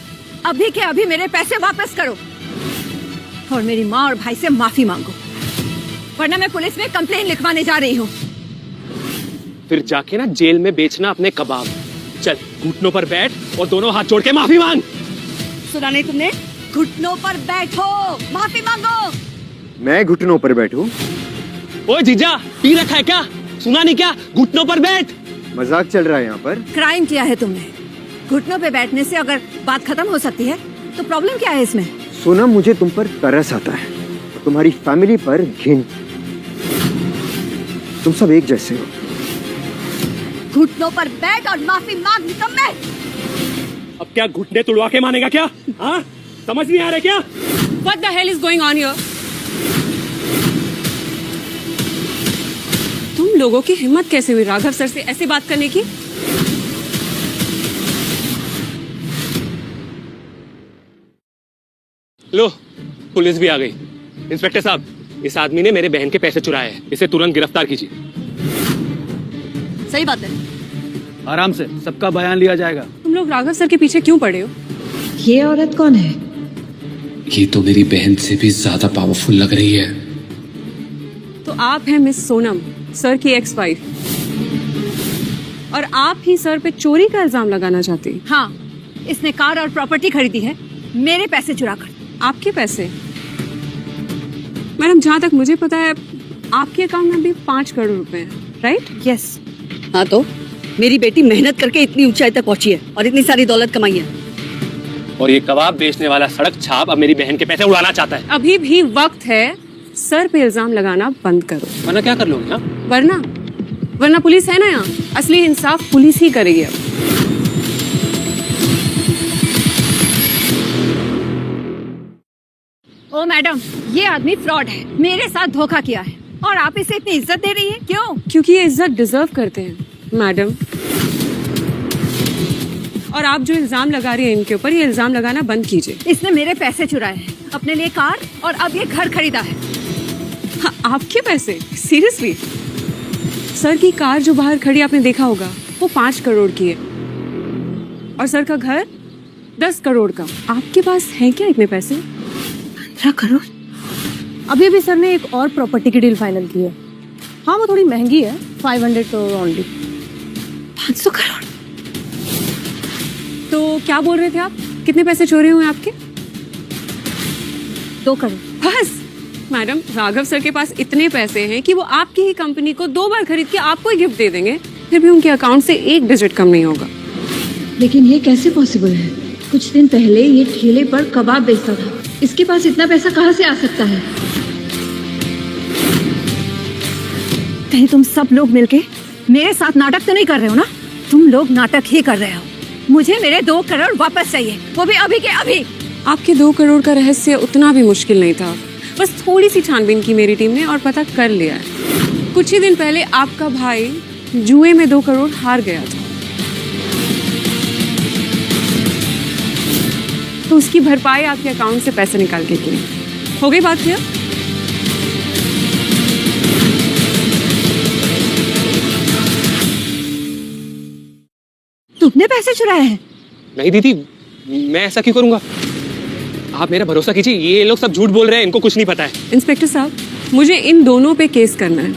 अभी के अभी मेरे पैसे वापस करो और मेरी माँ और भाई से माफी मांगो, वरना मैं पुलिस में कंप्लेन लिखवाने जा रही हूँ। फिर जाके ना जेल में बेचना अपने कबाब। चल घुटनों पर बैठ और दोनों हाथ जोड़ के माफी मांग। सुना नहीं तुमने? घुटनों पर बैठो, माफी मांगो। मैं घुटनों पर बैठूं? ओए जीजा, पी रखा है क्या? सुना नहीं क्या? घुटनों पर बैठ। मजाक चल रहा है यहाँ पर? क्राइम किया है तुमने। घुटनों पे बैठने से अगर बात खत्म हो सकती है तो प्रॉब्लम क्या है इसमें? सोनम, मुझे तुम पर तरस आता है, तुम्हारी फैमिली पर घिन। तुम सब एक जैसे हो। घुटनों पर बैठ और माफी मांग, निकम्मे। अब क्या घुटने तुड़वा के मानेगा क्या? हाँ, समझ नहीं आ रहा क्या? What the hell is going on here? तुम लोगों की हिम्मत कैसे हुई राघव सर से ऐसे बात करने की? लो, पुलिस भी आ गई। इंस्पेक्टर साहब, इस आदमी ने मेरे बहन के पैसे चुराए हैं, इसे तुरंत गिरफ्तार कीजिए। सही बात है। आराम से सबका बयान लिया जाएगा। तुम लोग राघव सर के पीछे क्यों पड़े हो? ये औरत कौन है? ये तो मेरी बहन से भी ज्यादा पावरफुल लग रही है। तो आप हैं मिस सोनम, सर की एक्स वाइफ, और आप ही सर पे चोरी का इल्जाम लगाना चाहती हैं। हाँ, इसने कार और प्रॉपर्टी खरीदी है मेरे पैसे चुराकर। आपके पैसे? मैडम जहाँ तक मुझे पता है आपके अकाउंट में भी 5 करोड़ रुपए हैं, राइट? यस। हाँ तो मेरी बेटी मेहनत करके इतनी ऊंचाई तक पहुंची है और इतनी सारी दौलत कमाई है। और ये कबाब बेचने वाला सड़क छाप अब मेरी बहन के पैसे उड़ाना चाहता है। अभी भी वक्त है, सर पे इल्जाम लगाना बंद करो, वरना क्या कर लोगे? हाँ, वरना पुलिस है ना यहाँ, असली इंसाफ पुलिस ही करेगी। अब ओ मैडम, ये आदमी फ्रॉड है, मेरे साथ धोखा किया है और आप इसे इतनी इज्जत दे रही है, क्यों? क्योंकि ये इज्जत डिजर्व करते हैं मैडम। और आप जो इल्जाम लगा रही हैं इनके ऊपर, ये इल्जाम लगाना बंद कीजिए। इसने मेरे पैसे चुराए हैं, अपने लिए कार और अब ये घर खरीदा है। हाँ, आपके पैसे? सीरियसली? सर की कार जो बाहर खड़ी आपने देखा होगा, वो 5 करोड़ की है और सर का घर 10 करोड़ का। आपके पास है क्या इतने पैसे? 15 करोड़? अभी अभी सर ने एक और प्रॉपर्टी की डील फाइनल की है। हाँ, वो थोड़ी महंगी है, 500 करोड़ ओनली। 500 करोड़? तो क्या बोल रहे थे आप? कितने पैसे चोरी हुए आपके? 2 करोड़। बस मैडम, राघव सर के पास इतने पैसे हैं कि वो आपकी ही कंपनी को 2 बार खरीद के आपको ही गिफ्ट दे देंगे, फिर भी उनके अकाउंट से 1 डिजिट कम नहीं होगा। लेकिन ये कैसे पॉसिबल है? कुछ दिन पहले ये ठेले पर कबाब बेचता था, इसके पास इतना पैसा कहाँ से आ सकता है? कहीं तुम सब लोग मिलके मेरे साथ नाटक तो नहीं कर रहे हो ना? तुम लोग नाटक ही कर रहे हो। मुझे मेरे 2 करोड़ वापस चाहिए, वो भी अभी के अभी। आपके 2 करोड़ का रहस्य उतना भी मुश्किल नहीं था, बस थोड़ी सी छानबीन की मेरी टीम ने और पता कर लिया है। कुछ ही दिन पहले आपका भाई जुए में 2 करोड़ हार गया था, तो उसकी भरपाई आपके अकाउंट से पैसे निकाल के की। हो गई बात क्लियर? तुमने पैसे चुराए हैं? नहीं दीदी, मैं ऐसा क्यों करूंगा? आप मेरा भरोसा कीजिए, ये लोग सब झूठ बोल रहे हैं, इनको कुछ नहीं पता है। इंस्पेक्टर साहब, मुझे इन दोनों पे केस करना है।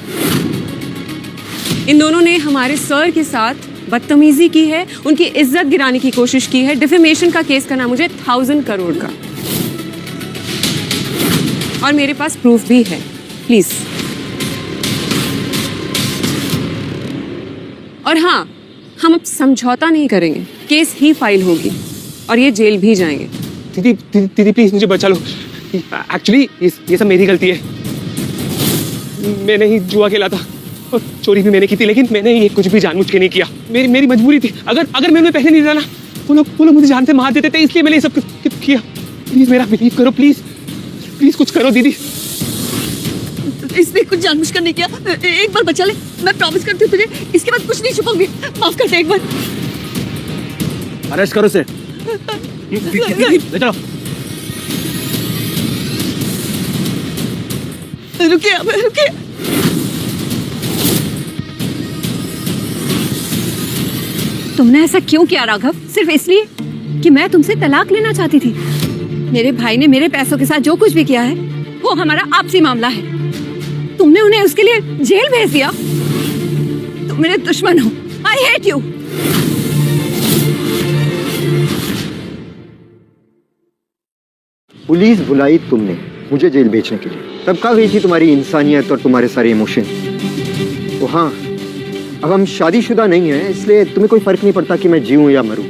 इन दोनों ने हमारे सर के साथ बदतमीजी की है, उनकी इज्जत गिराने की कोशिश की है। डिफेमेशन का केस करना मुझे 1000 करोड़ का, और मेरे पास प्रूफ भी है। प्लीज। और हाँ, हम अब समझौता नहीं करेंगे, केस ही फाइल होगी और ये जेल भी जाएंगे। दीदी दीदी प्लीज मुझे बचा लो। एक्चुअली ये सब मेरी गलती है। मैंने ही जुआ खेला था और चोरी भी मैंने की थी, लेकिन मैंने ये कुछ भी जानबूझ के नहीं किया। मेरी मजबूरी थी। अगर मैं उन्हें पैसे नहीं डाला, वो लोग मुझे जान से मार देते थे, इसलिए मैंने ये सब किया। प्लीज मेरा बिलीव करो, प्लीज कुछ करो दीदी। इसने कुछ जानबूझ कर नहीं किया। एक बार बचा ले, मैं प्रॉमिस करती हूँ तुझे, इसके बाद कुछ नहीं छुपाऊंगी। माफ कर दे एक बार। अरेस्ट करो उसे। ले चलो। रुकिए। तुमने ऐसा क्यों किया राघव? सिर्फ इसलिए कि मैं तुमसे तलाक लेना चाहती थी? मेरे भाई ने मेरे पैसों के साथ जो कुछ भी किया है वो हमारा आपसी मामला है। तुमने उन्हें उसके लिए जेल भेज दिया। तुम मेरे दुश्मन हो। I hate you. पुलिस बुलाई तुमने मुझे जेल भेजने के लिए, तब कहाँ गई थी तुम्हारी इंसानियत और तुम्हारे सारे इमोशन? तो हाँ, अब हम शादीशुदा नहीं हैं, इसलिए तुम्हें कोई फर्क नहीं पड़ता कि मैं जीऊं या मरूं।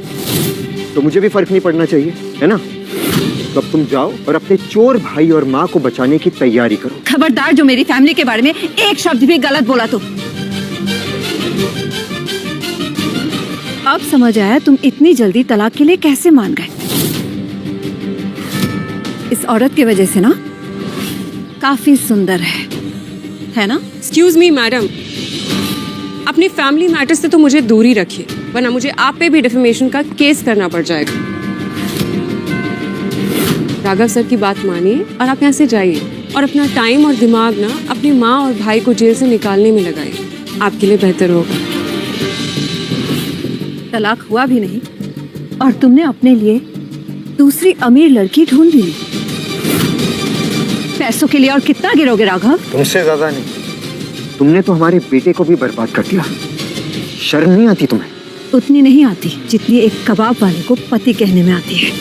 तो मुझे भी फर्क नहीं पड़ना चाहिए, है ना? तो अब तुम जाओ और अपने चोर भाई और माँ को बचाने की तैयारी करो। खबरदार जो मेरी फैमिली के बारे में एक शब्द भी गलत बोला तो। अब समझ आया तुम इतनी जल्दी तलाक के लिए कैसे मान गए। इस औरत की वजह से ना? काफी सुंदर है ना? एक्सक्यूज मी मैडम, अपनी फैमिली मैटर्स से तो मुझे दूर ही रखिए, वरना मुझे आप पे भी डिफेमेशन का केस करना पड़ जाएगा। राघव सर की बात मानिए और आप यहाँ से जाइए और अपना टाइम और दिमाग ना अपनी माँ और भाई को जेल से निकालने में लगाइए, आपके लिए बेहतर होगा। तलाक हुआ भी नहीं और तुमने अपने लिए दूसरी अमीर लड़की ढूंढ ली। पैसों के लिए और कितना गिरोगे राघव? तुमसे ज्यादा नहीं। तुमने तो हमारे बेटे को भी बर्बाद कर दिया। शर्म नहीं आती तुम्हें? उतनी नहीं आती जितनी एक कबाब वाले को पति कहने में आती है।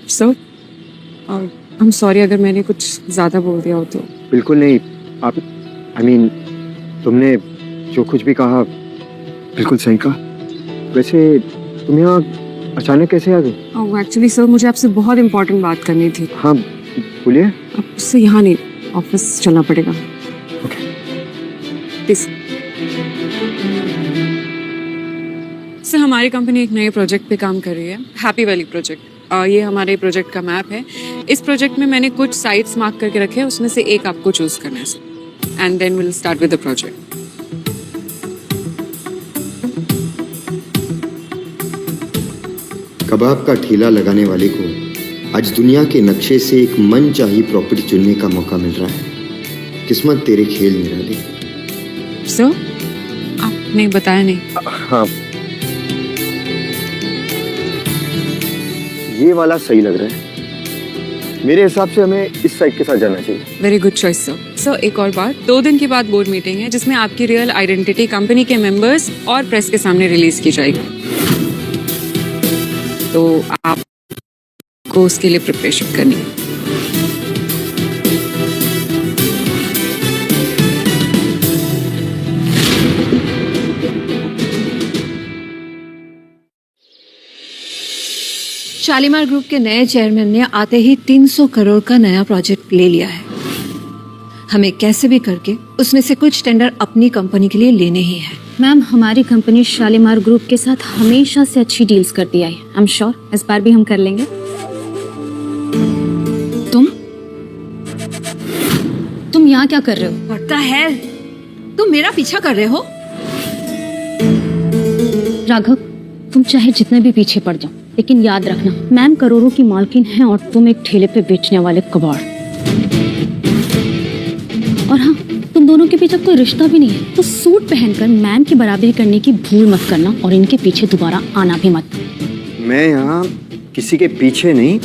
सर, आई एम सॉरी अगर मैंने कुछ ज्यादा बोल दिया हो तो। बिल्कुल नहीं। आप तुमने जो कुछ भी कहा बिल्कुल सही कहा। वैसे तुम यहाँ अचानक कैसे आ गए? एक्चुअली सर, मुझे आपसे बहुत इंपॉर्टेंट बात करनी थी। हाँ बोलिए। आपसे यहाँ नहीं, ऑफिस चलना पड़ेगा। प्लीज। सर हमारी कंपनी एक नए प्रोजेक्ट पे काम कर रही है, हैप्पी वैली प्रोजेक्ट। ये हमारे प्रोजेक्ट का मैप है। इस प्रोजेक्ट में मैंने कुछ साइट्स मार्क करके रखे हैं, उसमें से एक आपको चूज करना है sir, and then will start with the project. कबाब का ठेला लगाने वाले को आज दुनिया के नक्शे से एक मनचाही प्रॉपर्टी चुनने का मौका मिल रहा है। किस्मत तेरे खेल निराले। सर आपने बताया नहीं। हाँ, ये वाला सही लग रहा है। मेरे हिसाब से हमें इस साइड के साथ जाना चाहिए। Very good choice sir. Sir एक और बात, 2 दिन के बाद बोर्ड मीटिंग है जिसमें आपकी रियल आइडेंटिटी कंपनी के मेंबर्स और प्रेस के सामने रिलीज की जाएगी, तो आपको उसके लिए प्रिपरेशन करनी है। शालीमार ग्रुप के नए चेयरमैन ने आते ही 300 करोड़ का नया प्रोजेक्ट ले लिया है। हमें कैसे भी करके उसमें से कुछ टेंडर अपनी कंपनी के लिए लेने ही है। मैम हमारी कंपनी शालीमार ग्रुप के साथ हमेशा से अच्छी डील्स करती आई है। आई एम श्योर इस बार भी हम कर लेंगे। तुम यहाँ क्या कर रहे हो? पता है तुम मेरा पीछा कर रहे हो। राघव तुम चाहे जितने भी पीछे पड़ जाओ, लेकिन याद रखना मैम करोड़ों की मालकिन है और तुम एक ठेले पे बेचने वाले कबाड़। और हाँ, तुम दोनों के पीछे कोई रिश्ता भी नहीं है, तो सूट पहनकर मैम की बराबरी करने की भूल मत करना और इनके पीछे दोबारा आना भी मत। मैं यहाँ किसी के पीछे नहीं,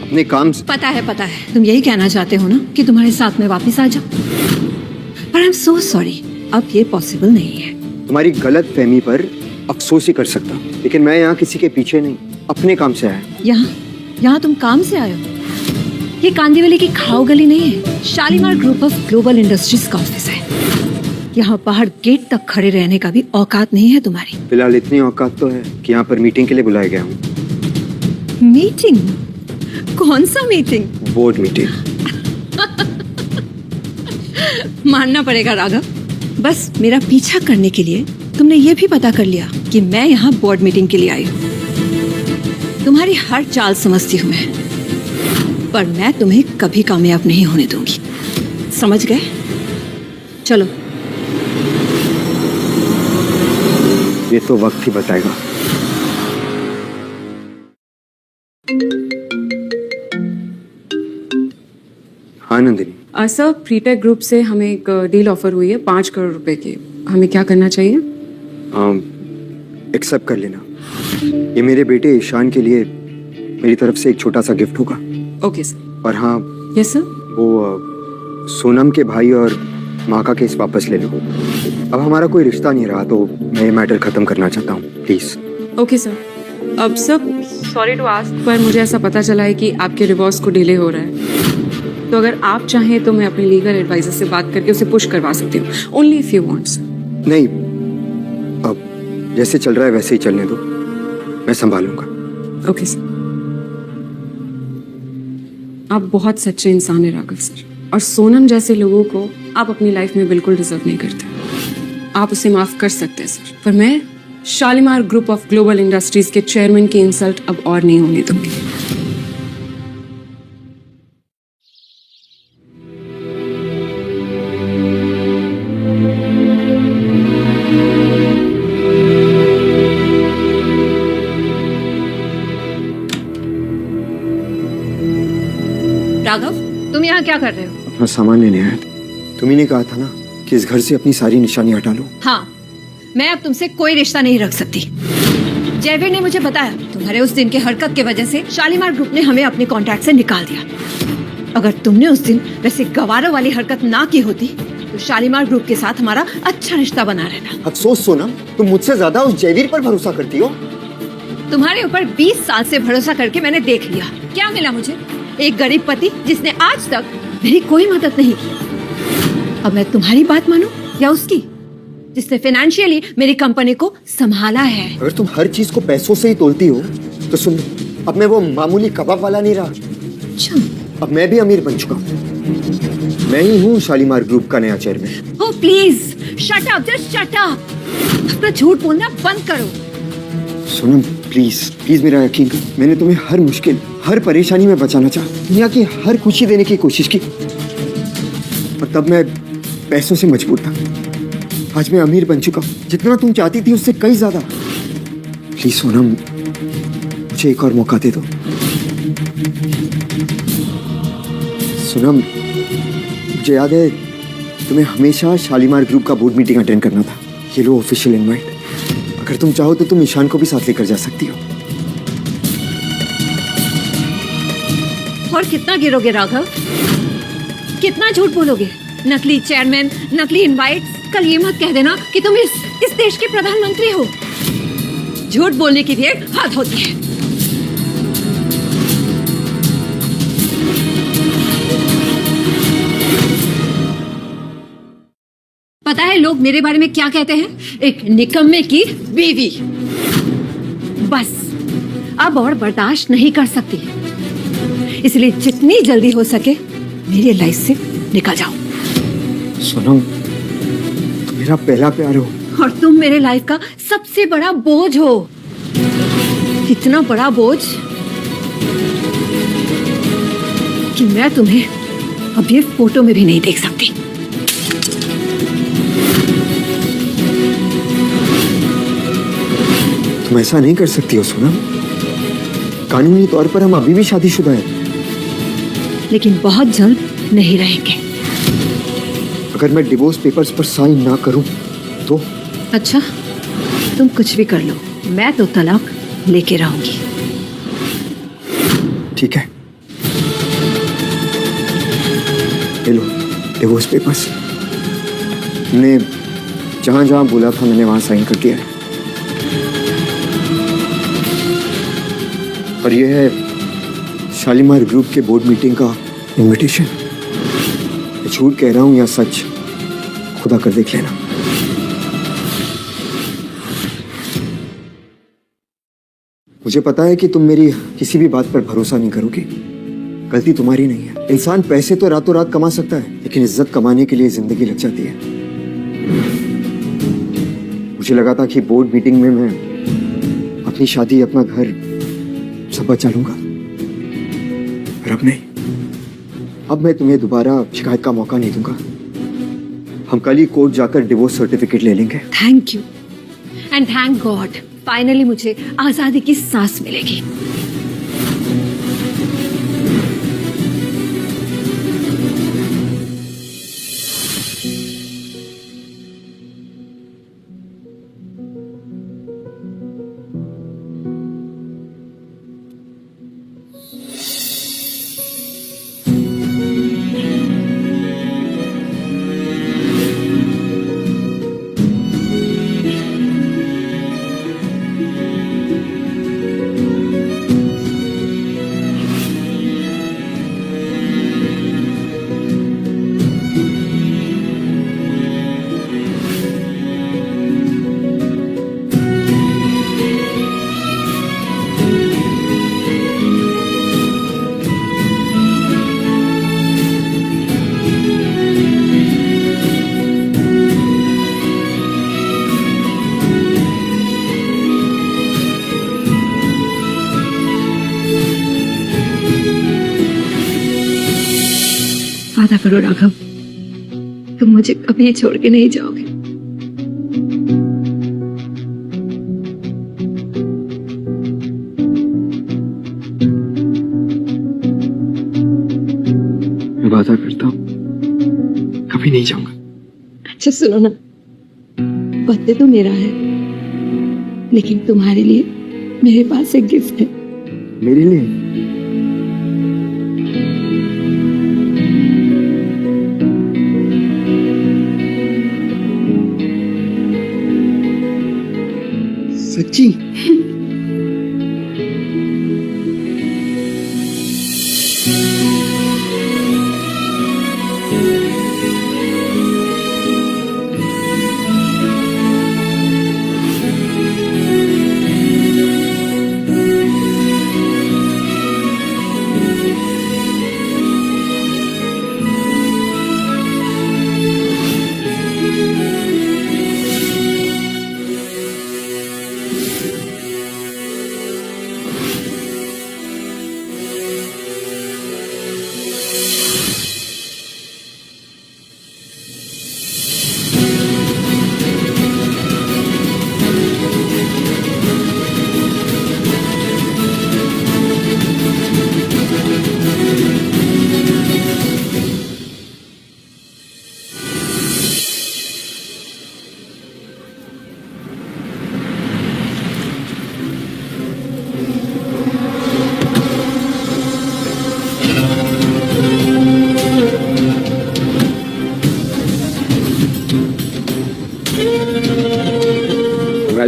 अपने काम से। पता है तुम यही कहना चाहते हो ना कि तुम्हारे साथ में वापस आ जाओ, पर आई एम सो सॉरी, अब ये पॉसिबल नहीं है। तुम्हारी गलत फहमी पर अफसोस ही कर सकता, लेकिन मैं यहाँ किसी के पीछे नहीं, अपने काम से आया। यहाँ तुम काम से आए हो? ये कांदीवली की खाओ गली नहीं है, Shalimar group of global industries का ऑफिस है। यहाँ बाहर गेट तक खड़े रहने का भी औकात नहीं है तुम्हारी। फिलहाल इतनी औकात तो है कि यहाँ पर मीटिंग के लिए बुलाया गया हूँ। मीटिंग? कौन सा मीटिंग? Board meeting. मानना पड़ेगा राघव, बस मेरा पीछा करने के लिए तुमने ये भी पता कर लिया कि मैं यहाँ बोर्ड मीटिंग के लिए आई हूँ। तुम्हारी हर चाल समझती हूँ मैं, पर मैं तुम्हें कभी कामयाब नहीं होने दूंगी, समझ गए? चलो। ये तो वक्त ही बताएगा। हाँ नंदिनी। सर प्रीटेक ग्रुप से हमें एक डील ऑफर हुई है 5 करोड़ रुपए की। हमें क्या करना चाहिए? एक्सेप्ट कर लेना। ये मेरे बेटे ईशान के लिए मेरी तरफ से एक छोटा सा गिफ्ट होगा। Okay sir. और हाँ। Yes sir. वो सोनम के भाई और माँ का केस वापस ले लो। अब हमारा कोई रिश्ता नहीं रहा, तो मैं ये मैटर खत्म करना चाहता हूँ, प्लीज। Okay sir. अब सब सॉरी टू आस्क, पर मुझे ऐसा पता चला है कि आपके डिवोर्स को डिले हो रहा है, तो अगर आप चाहें तो मैं अपने लीगल एडवाइजर से बात करके उसे पुश करवा सकती हूँ। Only if you want. नहीं, अब जैसे चल रहा है वैसे ही चलने दो, मैं संभालूंगा। Okay sir. आप बहुत सच्चे इंसान हैं राघव सर, और सोनम जैसे लोगों को आप अपनी लाइफ में बिल्कुल डिजर्व नहीं करते। आप उसे माफ कर सकते हैं सर, पर मैं Shalimar group of global industries के चेयरमैन की इंसल्ट अब और नहीं होने दूंगी। राघव तुम यहाँ क्या कर रहे हो? अपना सामान लेने आया था। तुम्ही ने कहा था ना कि इस घर से अपनी सारी निशानी हटा लो। हाँ, मैं अब तुमसे कोई रिश्ता नहीं रख सकती। जयवीर ने मुझे बताया तुम्हारे उस दिन के हरकत की वजह से शालीमार ग्रुप ने हमें अपने कॉन्ट्रैक्ट से निकाल दिया। अगर तुमने उस दिन वैसे गवारों वाली हरकत ना की होती तो शालीमार ग्रुप के साथ हमारा अच्छा रिश्ता बना रहता। अफसोस सोनम, तुम मुझसे ज्यादा उस जयवीर पर भरोसा करती हो। तुम्हारे ऊपर 20 साल से भरोसा करके मैंने देख लिया, क्या मिला मुझे? एक गरीब पति जिसने आज तक मेरी कोई मदद नहीं की। अब मैं तुम्हारी बात मानूं या उसकी, जिसने फाइनेंशियली मेरी कंपनी को संभाला है? अगर तुम हर चीज को पैसों से ही तोलती हो तो सुन, अब मैं वो मामूली कबाब वाला नहीं रहा, अब मैं भी अमीर बन चुका हूँ। मैं ही हूँ शालीमार ग्रुप का नया chairman. Oh please shut up, just shut up. अपना झूठ बोलना बंद करो। सोनम प्लीज प्लीज मेरा यकीन कर, मैंने तुम्हें हर मुश्किल हर परेशानी में बचाना चाहा, दुनिया की हर खुशी देने की कोशिश की, और तब मैं पैसों से मजबूर था। आज मैं अमीर बन चुका हूँ, जितना तुम चाहती थी उससे कई ज्यादा। प्लीज सोनम मुझे एक और मौका दे दो। सोनम मुझे याद है तुम्हें हमेशा शालीमार ग्रुप का बोर्ड मीटिंग अटेंड करना था। ये लो ऑफिशियल इनवाइट। अगर तुम चाहो तो तुम ईशान को भी साथ लेकर जा सकती हो। और कितना गिरोगे राघव? कितना झूठ बोलोगे? नकली चेयरमैन, नकली इनवाइट। कल ये मत कह देना कि तुम इस देश के प्रधानमंत्री हो। झूठ बोलने की भी एक हद होती है। पता है लोग मेरे बारे में क्या कहते हैं? एक निकम्मे की बीवी। बस अब और बर्दाश्त नहीं कर सकती, इसलिए जितनी जल्दी हो सके मेरी लाइफ से निकल जाओ। सोनम तुम मेरा पहला प्यार हो, और तुम मेरे लाइफ का सबसे बड़ा बोझ हो। इतना बड़ा बोझ कि मैं तुम्हें अब ये फोटो में भी नहीं देख सकती। तुम ऐसा नहीं कर सकती हो सोनम। कानूनी तौर पर हम अभी भी शादीशुदा हैं। लेकिन बहुत जल्द नहीं रहेंगे। अगर मैं डिवोर्स पेपर्स पर साइन ना करूं तो? अच्छा तुम कुछ भी कर लो, मैं तो तलाक लेके रहूंगी। ठीक है, ले लो डिवोर्स पेपर्स। तुमने जहां जहां बोला था मैंने वहां साइन कर दिया है। और ये है शालीमार ग्रुप के बोर्ड मीटिंग का इनविटेशन। मैं झूठ कह रहा हूं या सच, खुदा कर देख लेना। मुझे पता है कि तुम मेरी किसी भी बात पर भरोसा नहीं करोगी। गलती तुम्हारी नहीं है। इंसान पैसे तो रातों रात कमा सकता है, लेकिन इज्जत कमाने के लिए जिंदगी लग जाती है। मुझे लगा था कि बोर्ड मीटिंग में मैं अपनी शादी, अपना घर सब बचा लूंगा, पर अब नहीं। अब मैं तुम्हें दोबारा शिकायत का मौका नहीं दूंगा। हम कल ही कोर्ट जाकर डिवोर्स सर्टिफिकेट ले लेंगे। Thank you and thank God, finally मुझे आजादी की सांस मिलेगी। वादा करो राघव, तुम मुझे कभी छोड़ के नहीं जाओगे। मैं वादा करता हूँ कभी नहीं जाऊंगा। अच्छा सुनो ना, पत्ते तो मेरा है, लेकिन तुम्हारे लिए मेरे पास एक गिफ्ट है। मेरे लिए? सच्ची?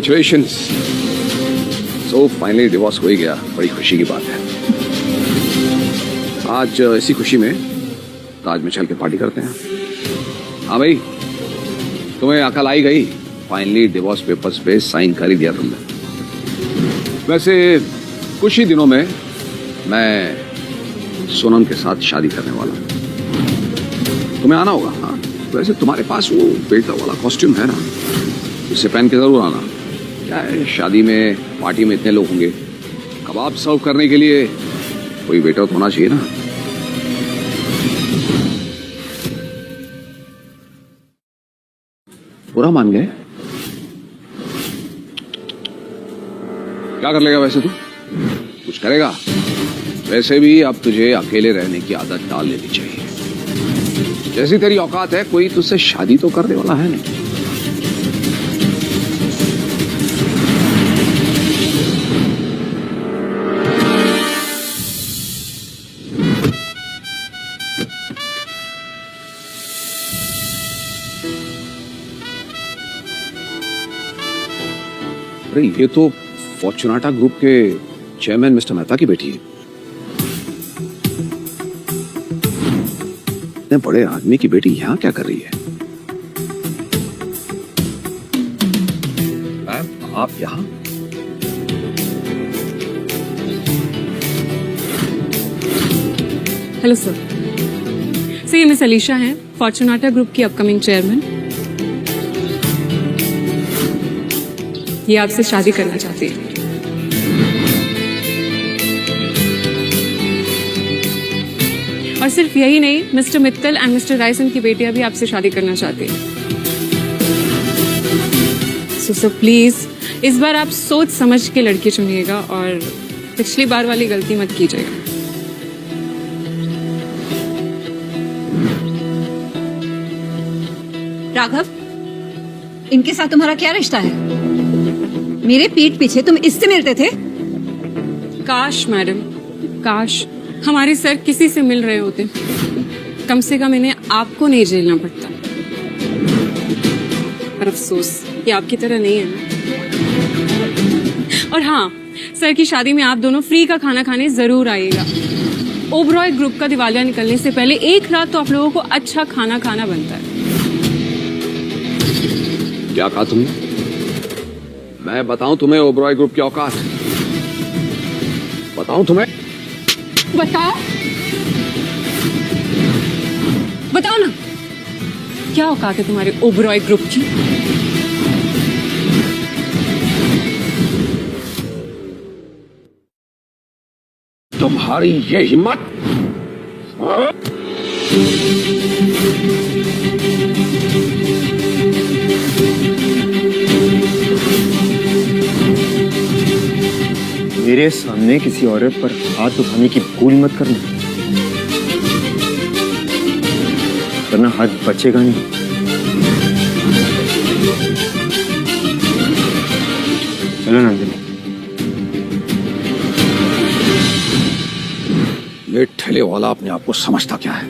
Congratulations. So फाइनली डिवोर्स हो ही गया, बड़ी खुशी की बात है। आज इसी खुशी में ताज में चल के पार्टी करते हैं। हाँ भाई, तुम्हें अकल आई गई, फाइनली डिवोर्स पेपर्स पे साइन कर ही दिया तुमने। वैसे कुछ ही दिनों में मैं सोनम के साथ शादी करने वाला हूँ, तुम्हें आना होगा। हाँ, वैसे तुम्हारे पास वो बेटा वाला कॉस्ट्यूम है ना, उसे पहन के जरूर आना। क्या है, शादी में पार्टी में इतने लोग होंगे, कबाब सर्व करने के लिए कोई वेटर तो होना चाहिए ना। पूरा मान गए? क्या कर लेगा वैसे तू? कुछ करेगा? वैसे भी अब तुझे अकेले रहने की आदत डाल लेनी चाहिए। जैसी तेरी औकात है, कोई तुझसे शादी तो करने वाला है नहीं। अरे ये तो फॉर्चुनाटा ग्रुप के चेयरमैन मिस्टर मेहता की बेटी है। इतने बड़े आदमी की बेटी यहां क्या कर रही है? मैम, आप यहां? Hello sir. ये मिस अलीशा हैं, फॉर्चुनाटा ग्रुप की अपकमिंग चेयरमैन। ये आपसे शादी करना चाहती है। और सिर्फ यही नहीं, मिस्टर मित्तल एंड मिस्टर राइसन की बेटियां भी आपसे शादी करना चाहती हैं। सो सर प्लीज इस बार आप सोच समझ के लड़की चुनिएगा और पिछली बार वाली गलती मत कीजिएगा। राघव, इनके साथ तुम्हारा क्या रिश्ता है? मेरे पीठ पीछे तुम इससे मिलते थे? काश मैडम, काश हमारे सर किसी से मिल रहे होते, कम से कम इन्हें आपको नहीं झेलना पड़ता। पर अफसोस ये आपकी तरह नहीं है ना। और हाँ, सर की शादी में आप दोनों फ्री का खाना खाने जरूर आइएगा। ओबरॉय ग्रुप का दिवालिया निकलने से पहले एक रात तो आप लोगों को अच्छा खाना खाना बनता है। क्या कहा तुमने? मैं बताऊं तुम्हें ओबरॉय ग्रुप की औकात? बताऊं तुम्हें? बताओ, बताओ ना, क्या औकात है तुम्हारे ओबरॉय ग्रुप की? तुम्हारी ये हिम्मत! हाँ? मेरे सामने किसी औरत पर हाथ उठाने की भूल मत करना, वरना हाथ बचेगा नहीं। चलो नंदिनी। ये ठेले वाला अपने आप को समझता क्या है?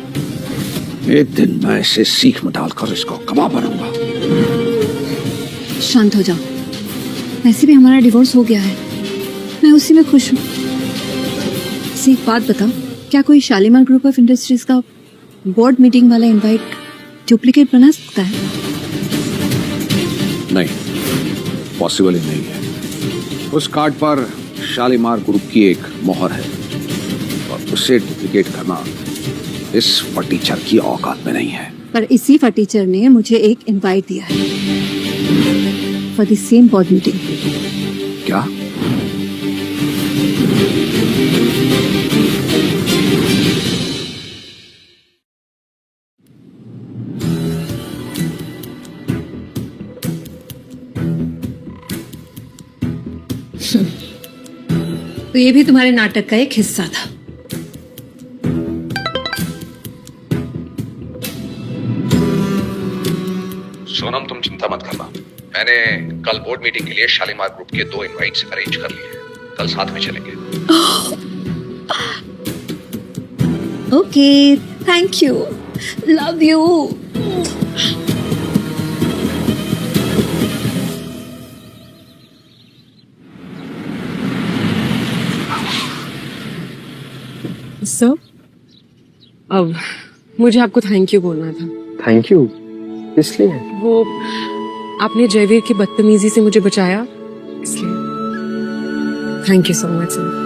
एक दिन मैं इसे सीख में डालकर इसको कबाब बनाऊंगा। शांत हो जाओ, वैसे भी हमारा डिवोर्स हो गया है, मैं उसी में खुश हूँ। एक बात बताओ, क्या कोई शालीमार ग्रुप ऑफ इंडस्ट्रीज का बोर्ड मीटिंग वाला इनवाइट डुप्लीकेट बना सकता है? नहीं, पॉसिबल ही नहीं है। उस कार्ड पर शालीमार ग्रुप की एक मोहर है और उसे डुप्लीकेट करना इस फटीचर की औकात में नहीं है। पर इसी फटीचर ने मुझे एक इनवाइट दिया है for the same board meeting. क्या? तो ये भी तुम्हारे नाटक का एक हिस्सा था। सोनम, तुम चिंता मत करना, मैंने कल बोर्ड मीटिंग के लिए शालीमार ग्रुप के 2 इनवाइट्स अरेंज कर लिए हैं। कल साथ में चलेंगे। Okay, thank you, love you. Sir, अब मुझे आपको थैंक यू बोलना था। थैंक यू, इसलिए वो आपने जयवीर की बदतमीजी से मुझे बचाया, इसलिए thank you so much sir.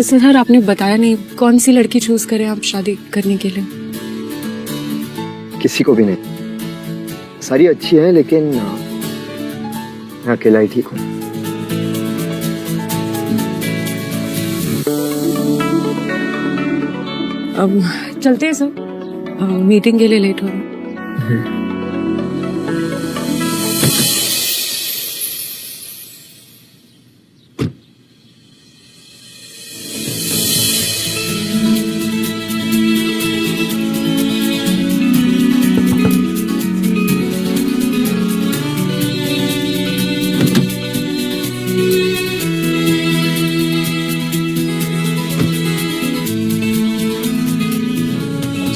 Sir, आपने बताया नहीं कौन सी लड़की चूज करें आप शादी करने के लिए? किसी को भी नहीं, सारी अच्छी है, लेकिन मैं अकेला ही ठीक हूँ। अब चलते हैं सर, मीटिंग के लिए लेट हो रहा है।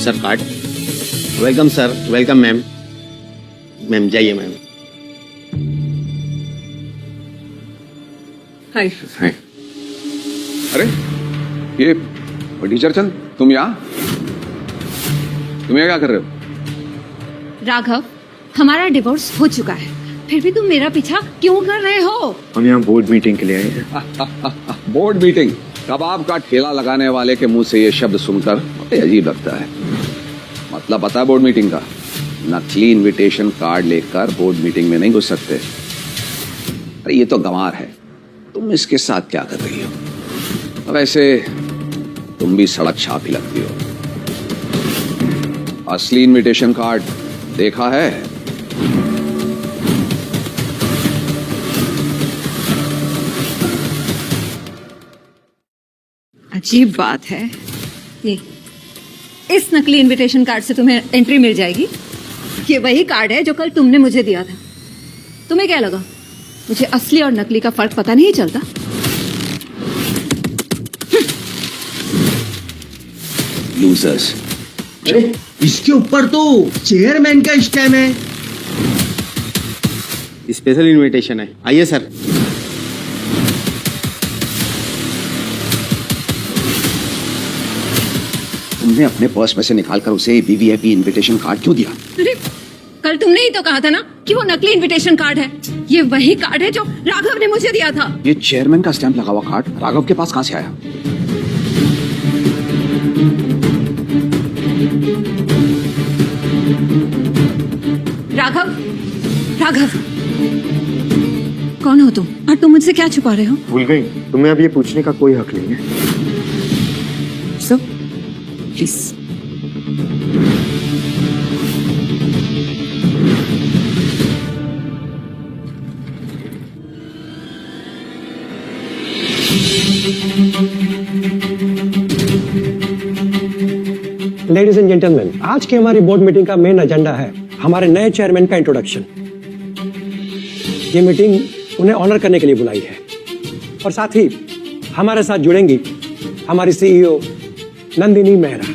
Sir card. Welcome sir, welcome ma'am. Ma'am जाइए मैम। हाय। अरे ये टीचर चंद, तुम यहाँ क्या कर रहे हो? राघव, हमारा डिवोर्स हो चुका है, फिर भी तुम मेरा पीछा क्यों कर रहे हो? हम यहाँ बोर्ड मीटिंग के लिए आए हैं। Board meeting? कबाब का ठेला लगाने वाले के मुंह से ये शब्द सुनकर अजीब लगता है। मतलब पता है बोर्ड मीटिंग का? नकली इनविटेशन कार्ड लेकर बोर्ड मीटिंग में नहीं घुस सकते। अरे ये तो गंवार है, तुम इसके साथ क्या कर रही हो? वैसे तुम भी सड़क छाप ही लगती हो। असली इनविटेशन कार्ड देखा है? अजीब बात है ये, इस नकली इनविटेशन कार्ड से तुम्हें एंट्री मिल जाएगी। ये वही कार्ड है जो कल तुमने मुझे दिया था। तुम्हें क्या लगा मुझे असली और नकली का फर्क पता नहीं चलता? लूजर्स। अरे इसके ऊपर तो चेयरमैन का स्टैम्प है। स्पेशल इनविटेशन है, आइए सर। तुमने अपने पर्स में से निकालकर उसे वीवीआईपी इनविटेशन कार्ड क्यों दिया? अरे कल तुमने ही तो कहा था ना कि वो नकली इनविटेशन कार्ड है। ये वही कार्ड है जो राघव ने मुझे दिया था। ये चेयरमैन का स्टैंप लगा हुआ कार्ड राघव के पास कहां से आया? राघव, राघव, कौन हो तुम और तुम मुझसे क्या छुपा रहे हो? भूल गई? तुम्हें अब ये पूछने का कोई हक नहीं है। Sir please. Ladies and gentleman, आज की हमारी बोर्ड मीटिंग का मेन एजेंडा है हमारे नए चेयरमैन का इंट्रोडक्शन। ये मीटिंग उन्हें ऑनर करने के लिए बुलाई है और साथ ही हमारे साथ जुड़ेंगी हमारी सीईओ नंदिनी मेहरा।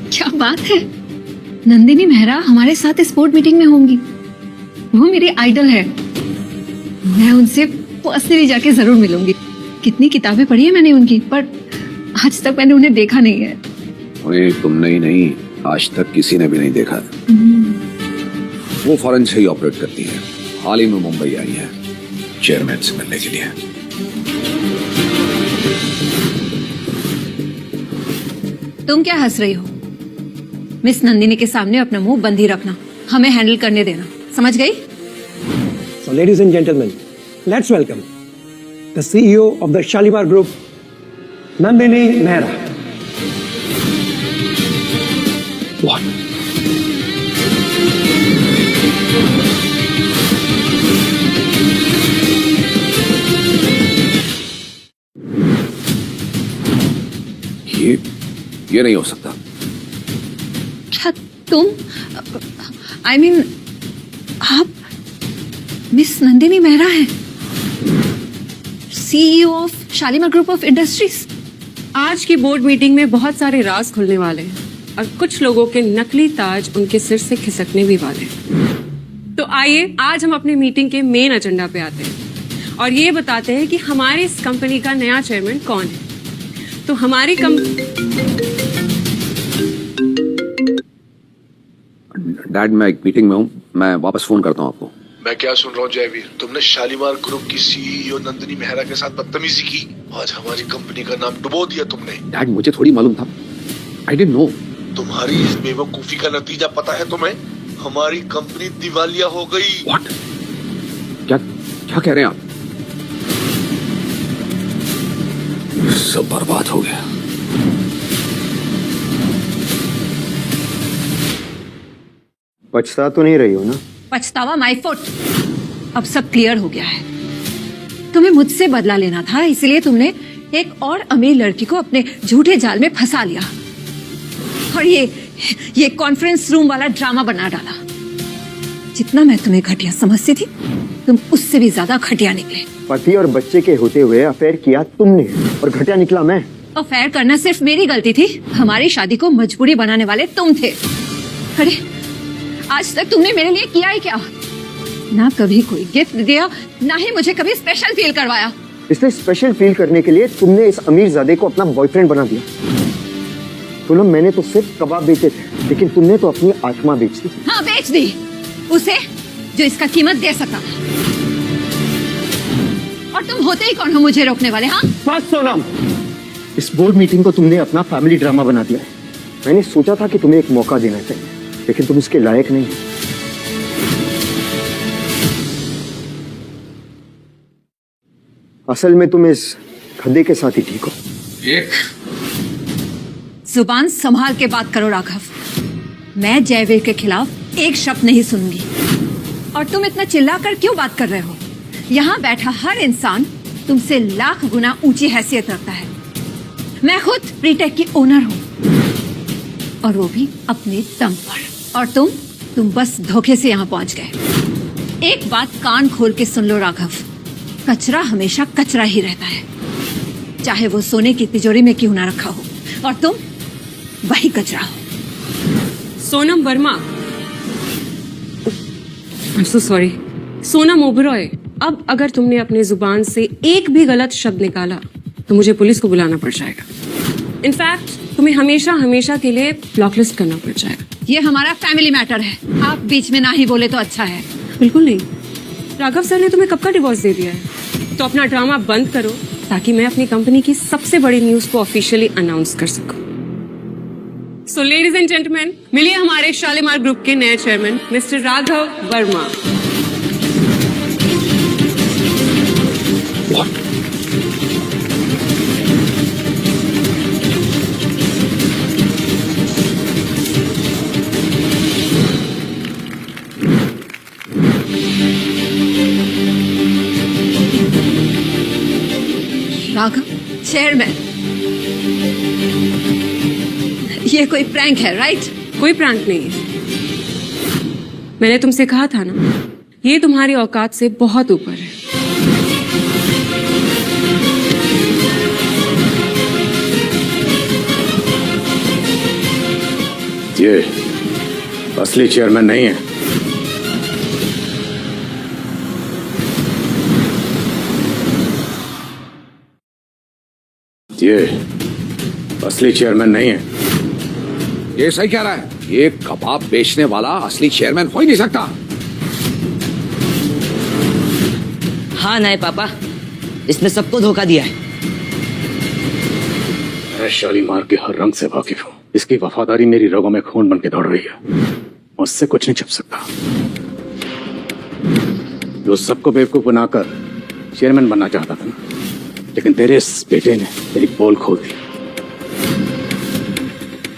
क्या बात है, नंदिनी मेहरा हमारे साथ इस बोर्ड मीटिंग में होंगी। वो मेरी आइडल है, मैं उनसे पर्सनली जाके जरूर मिलूंगी। कितनी किताबें पढ़ी है मैंने उनकी, पर आज तक मैंने उन्हें देखा नहीं है। उन्हें तुमने ही नहीं, आज तक किसी ने भी नहीं देखा। वो फॉरेन से ही ऑपरेट करती है, हाल ही में मुंबई आई है चेयरमैन से मिलने के लिए। तुम क्या हंस रही हो? मिस नंदिनी के सामने अपना मुंह बंद ही रखना, हमें हैंडल करने देना, समझ गई? So ladies and gentlemen, let's welcome the CEO of the Shalimar Group, Nandini Mehra. What? ये नहीं हो सकता। क्या तुम, I mean, आप मिस नंदिनी मेहरा हैं, CEO of Shalimar group of industries. आज की बोर्ड मीटिंग में बहुत सारे राज खुलने वाले हैं और कुछ लोगों के नकली ताज उनके सिर से खिसकने भी वाले हैं। तो आइए आज हम अपनी मीटिंग के मेन एजेंडा पे आते हैं और ये बताते हैं कि हमारी इस कंपनी का नया चेयरमैन कौन है। तो हमारी डैड, मैं एक मीटिंग में हूँ, मैं वापस फोन करता हूँ आपको। मैं क्या सुन रहा हूँ जयवीर, तुमने शालीमार ग्रुप की सीईओ नंदिनी मेहरा के साथ बदतमीजी की। आज हमारी कंपनी का नाम डुबो दिया तुमने। डैड, मुझे थोड़ी मालूम था, आई डिडंट नो। तुम्हारी इस बेवकूफी का नतीजा पता है तुम्हें? हमारी कंपनी दिवालिया हो गई। व्हाट? क्या क्या कह रहे हैं आप? सब बर्बाद हो गया। पछता तो नहीं रही हो ना? पछतावा माय फुट। अब सब क्लियर हो गया है। तुम्हें मुझसे बदला लेना था, इसलिए तुमने एक और अमीर लड़की को अपने झूठे जाल में फंसा लिया और ये कॉन्फ्रेंस रूम वाला ड्रामा बना डाला। जितना मैं तुम्हें घटिया समझती थी, तुम उससे भी ज्यादा घटिया निकले। पति और बच्चे के होते हुए अफेयर किया तुमने और घटिया निकला मैं। अफेयर करना सिर्फ मेरी गलती थी, हमारी शादी को मजबूरी बनाने वाले तुम थे। अरे आज तक तुमने मेरे लिए किया ही क्या? ना कभी कोई गिफ्ट दिया, ना ही मुझे कभी स्पेशल फील करवाया। इसलिए स्पेशल फील करने के लिए तुमने इस अमीर ज़ादे को अपना बॉयफ्रेंड बना दिया। बोलो, मैंने तो सिर्फ कबाब बेचे थे, लेकिन तुमने तो अपनी आत्मा बेच दी। हाँ, बेच दी उसे जो इसका कीमत दे सकता। और तुम होते ही कौन हो मुझे रोकने वाले? हाँ बस सोनम, इस बोर्ड मीटिंग को तुमने अपना फैमिली ड्रामा बना दिया है। मैंने सोचा था कि तुम्हें एक मौका देना चाहिए, लेकिन तुम इसके लायक नहीं। असल में तुम इस खद्दे के साथ ही ठीक हो। एक जुबान संभाल के बात करो राघव। मैं जयवीर के खिलाफ एक शब्द नहीं सुनूंगी। और तुम इतना चिल्लाकर क्यों बात कर रहे हो? यहाँ बैठा हर इंसान तुमसे लाख गुना ऊंची हैसियत रखता है। मैं खुद प्रीटेक की ओनर हूँ, और वो भी अपने दम पर। और तुम बस धोखे से यहाँ पहुंच गए। एक बात कान खोल के सुन लो राघव, कचरा हमेशा कचरा ही रहता है, चाहे वो सोने की तिजोरी में क्यों ना रखा हो। और तुम वही कचरा हो। Sonam Verma, I'm so sorry, Sonam Oberoi, अब अगर तुमने अपने जुबान से एक भी गलत शब्द निकाला तो मुझे पुलिस को बुलाना पड़ जाएगा। इनफैक्ट तुम्हें हमेशा हमेशा के लिए ब्लॉकलिस्ट करना पड़ जाएगा। ये हमारा फैमिली मैटर है, आप बीच में ना ही बोले तो अच्छा है। बिल्कुल नहीं, राघव सर ने तुम्हें कब का डिवोर्स दे दिया है, तो अपना ड्रामा बंद करो ताकि मैं अपनी कंपनी की सबसे बड़ी न्यूज को ऑफिशियली अनाउंस कर सकूं। सो लेडीज एंड जेंटलमैन, मिलिए हमारे शालीमार ग्रुप के नए chairman mister Raghav Verma. Raghav chairman, ये कोई प्रैंक है राइट? कोई प्रैंक नहीं है। मैंने तुमसे कहा था ना, ये तुम्हारी औकात से बहुत ऊपर है। ये असली चेयरमैन नहीं है। ये असली चेयरमैन नहीं है। ये सही कह रहा है, ये कबाब बेचने वाला असली चेयरमैन हो ही नहीं सकता। हाँ नए पापा, इसने सबको धोखा दिया है। मैं शालीमार के हर रंग से वाकिफ हूँ। इसकी वफादारी मेरी रगों में खून बन के दौड़ रही है। मुझसे कुछ नहीं छिप सकता। जो सबको बेवकूफ बनाकर चेयरमैन बनना चाहता था ना, लेकिन तेरे इस बेटे ने तेरी पोल खोल दी।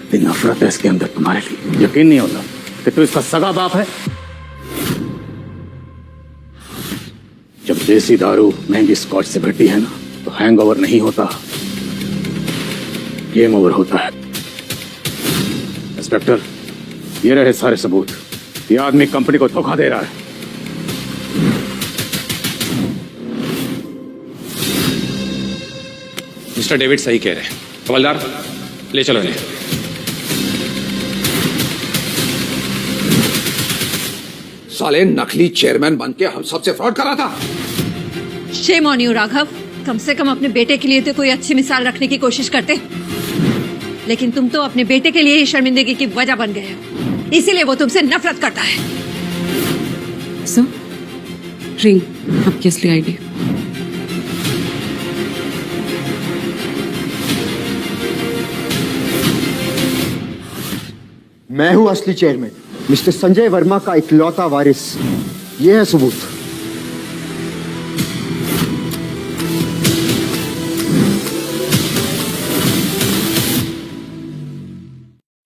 इतनी नफरत है इसके अंदर तुम्हारे लिए, यकीन नहीं होता कि तू इसका सगा बाप है। जब देसी दारू महंगी स्कॉच से भरती है ना, तो हैंगओवर नहीं होता, गेम ओवर होता है। इंस्पेक्टर, ये रहे सारे सबूत। ये आदमी कंपनी को धोखा दे रहा है। मिस्टर डेविड सही कह रहे हैं। हवलदार, ले चलो इन्हें। साले नकली चेयरमैन बन के हम सबसे फ्रॉड कर रहा था। शेम ऑन यू राघव, कम से कम अपने बेटे के लिए तो कोई अच्छी मिसाल रखने की कोशिश करते, लेकिन तुम तो अपने बेटे के लिए ही शर्मिंदगी की वजह बन गए हो, इसीलिए वो तुमसे नफरत करता है। सर, रिंग आपकी असली आईडी। मैं हूं असली चेयरमैन, मिस्टर संजय वर्मा का इकलौता वारिस। ये है सबूत।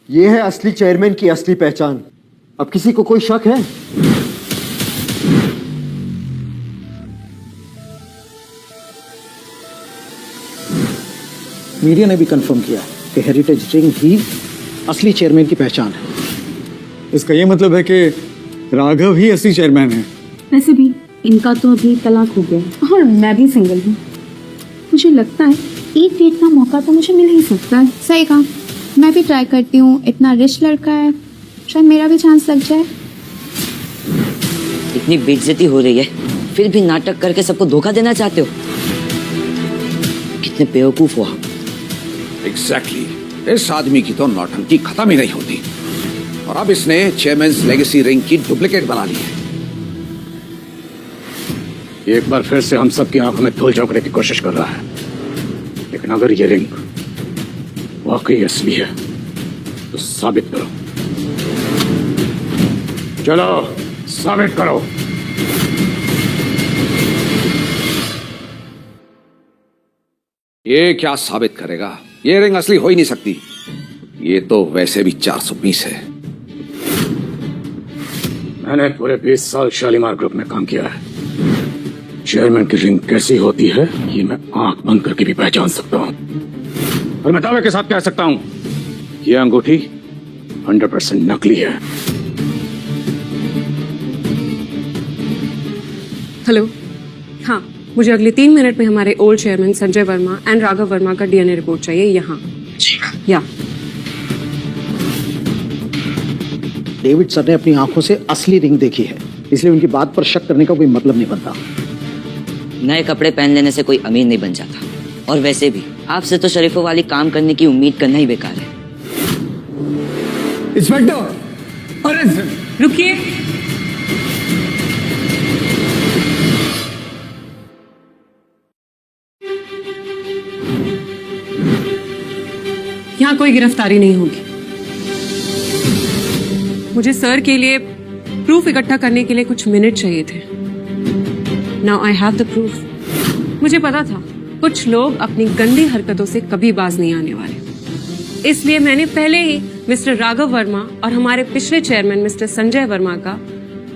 ये है असली चेयरमैन की असली पहचान। अब किसी को कोई शक है? मीडिया ने भी कंफर्म किया कि हेरिटेज रिंग ही असली चेयरमैन की पहचान है। इसका ये मतलब है कि राघव ही असली चेयरमैन है। वैसे भी इनका तो अभी तलाक हो गया और मैं भी सिंगल हूँ। मुझे लगता है एक डेट का मौका तो मुझे मिल ही सकता है। सही कहा, मैं भी ट्राई करती हूँ। इतना रिच लड़का है, शायद मेरा भी चांस लग जाए। इतनी बेइज्जती हो रही है, फिर भी नाटक करके सबको धोखा देना चाहते हो। कितने बेवकूफ हो आप। एग्जैक्टली, इस आदमी की तो नौटंकी खत्म ही नहीं होती, और अब इसने चेयरमैन्स लेगेसी रिंग की डुप्लीकेट बना ली है। एक बार फिर से हम सबकी आंखों में धूल झोंकने की कोशिश कर रहा है, लेकिन अगर ये रिंग वाकई असली है तो साबित करो। चलो साबित करो। ये क्या साबित करेगा? ये रिंग असली हो ही नहीं सकती। ये तो वैसे भी 420 है। मैंने पूरे 20 साल शालीमार ग्रुप में काम किया है। चेयरमैन की रिंग कैसी होती है ये मैं आंख बंद करके भी पहचान सकता हूँ, और मैं दावे के साथ कह सकता हूँ ये अंगूठी 100% नकली है। हेलो, हाँ, मुझे अगले 3 मिनट में हमारे old chairman Sanjay Verma and Raghav Verma का डीएनए रिपोर्ट चाहिए यहाँ। या डेविड सर ने अपनी आंखों से असली रिंग देखी है, इसलिए उनकी बात पर शक करने का कोई मतलब नहीं बनता। नए कपड़े पहन लेने से कोई अमीर नहीं बन जाता, और वैसे भी आपसे तो शरीफों वाली काम करने की उम्मीद करना ही बेकार है। इंस्पेक्टर, अरे रुकिए। यहाँ कोई गिरफ्तारी नहीं होगी। मुझे सर के लिए प्रूफ इकट्ठा करने के लिए कुछ मिनट चाहिए थे। Now I have the proof. मुझे पता था कुछ लोग अपनी गंदी हरकतों से कभी बाज नहीं आने वाले, इसलिए मैंने पहले ही मिस्टर राघव वर्मा और हमारे पिछले चेयरमैन मिस्टर संजय वर्मा का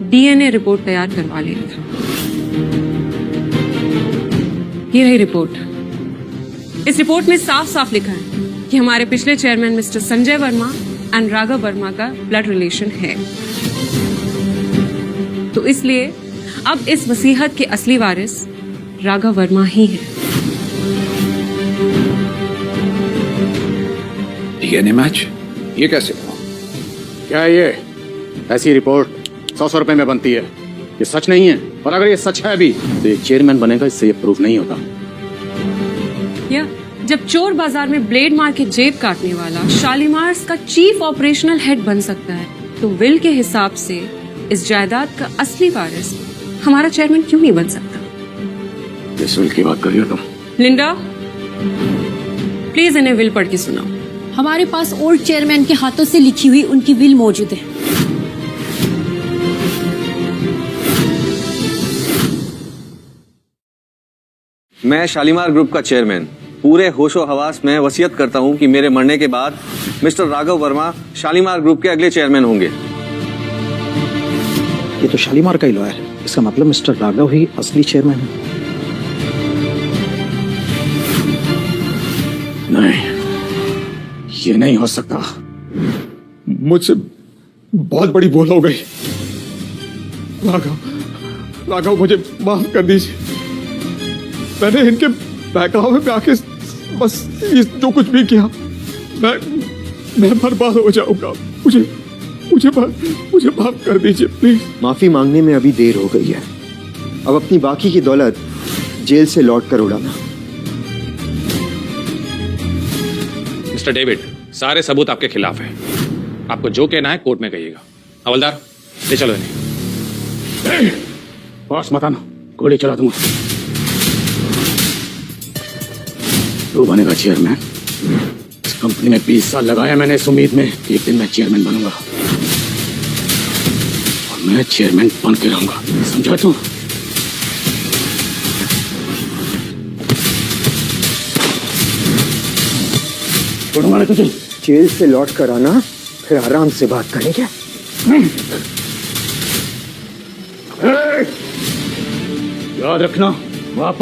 डीएनए रिपोर्ट तैयार करवा लिया था। ये रही रिपोर्ट। इस रिपोर्ट में साफ साफ लिखा है कि हमारे पिछले chairman mister Sanjay Verma and Raghav Verma का ब्लड रिलेशन है। तो इसलिए अब इस वसीयत के असली वारिस राघव वर्मा ही है। DNA match? ये कैसे हुआ? क्या ये ऐसी रिपोर्ट 100 रुपए में बनती है? ये सच नहीं है, और अगर ये सच है भी तो ये चेयरमैन बनेगा, इससे ये प्रूफ नहीं होता। या जब चोर बाजार में ब्लेड मार के जेब काटने वाला शालीमार का चीफ ऑपरेशनल हेड बन सकता है, तो विल के हिसाब से इस जायदाद का असली वारिस हमारा चेयरमैन क्यों नहीं बन सकता? किस विल की बात कर रही हो तुम? लिंडा, प्लीज इन्हें विल पढ़ के सुनाओ। हमारे पास ओल्ड चेयरमैन के हाथों से लिखी हुई उनकी विल मौजूद है। मैं शालीमार ग्रुप का चेयरमैन पूरे होशो हवास में वसीयत करता हूं कि मेरे मरने के बाद मिस्टर राघव वर्मा शालीमार ग्रुप के अगले चेयरमैन होंगे। ये तो शालीमार का ही लॉयर है, इसका मतलब मिस्टर राघव ही असली चेयरमैन है। नहीं, ये नहीं हो सकता। मुझसे बहुत बड़ी भूल हो गई। राघव मुझे माफ कर दीजिए। मैंने इनके बहकावे में आके बस जो कुछ भी किया, मैं बर्बाद हो जाऊंगा। मुझे माफ कर दीजिए प्लीज। माफी मांगने में अभी देर हो गई है। अब अपनी बाकी की दौलत जेल से लौट कर उड़ाना। मिस्टर डेविड, सारे सबूत आपके खिलाफ हैं। आपको जो कहना है कोर्ट में कहिएगा। हवलदार, ले चलो इन्हें। बॉस मत आना, गोली चला दूंगा। तू बनेगा चेयरमैन। इस कंपनी में 20 साल लगाया मैंने इस उम्मीद में कि एक दिन मैं चेयरमैन बनूंगा, और मैं चेयरमैन बन के रहूंगा, समझा तू? मारे तुझे जेल से लौट कर आना, फिर आराम से बात करेंगे। याद रखना, वापस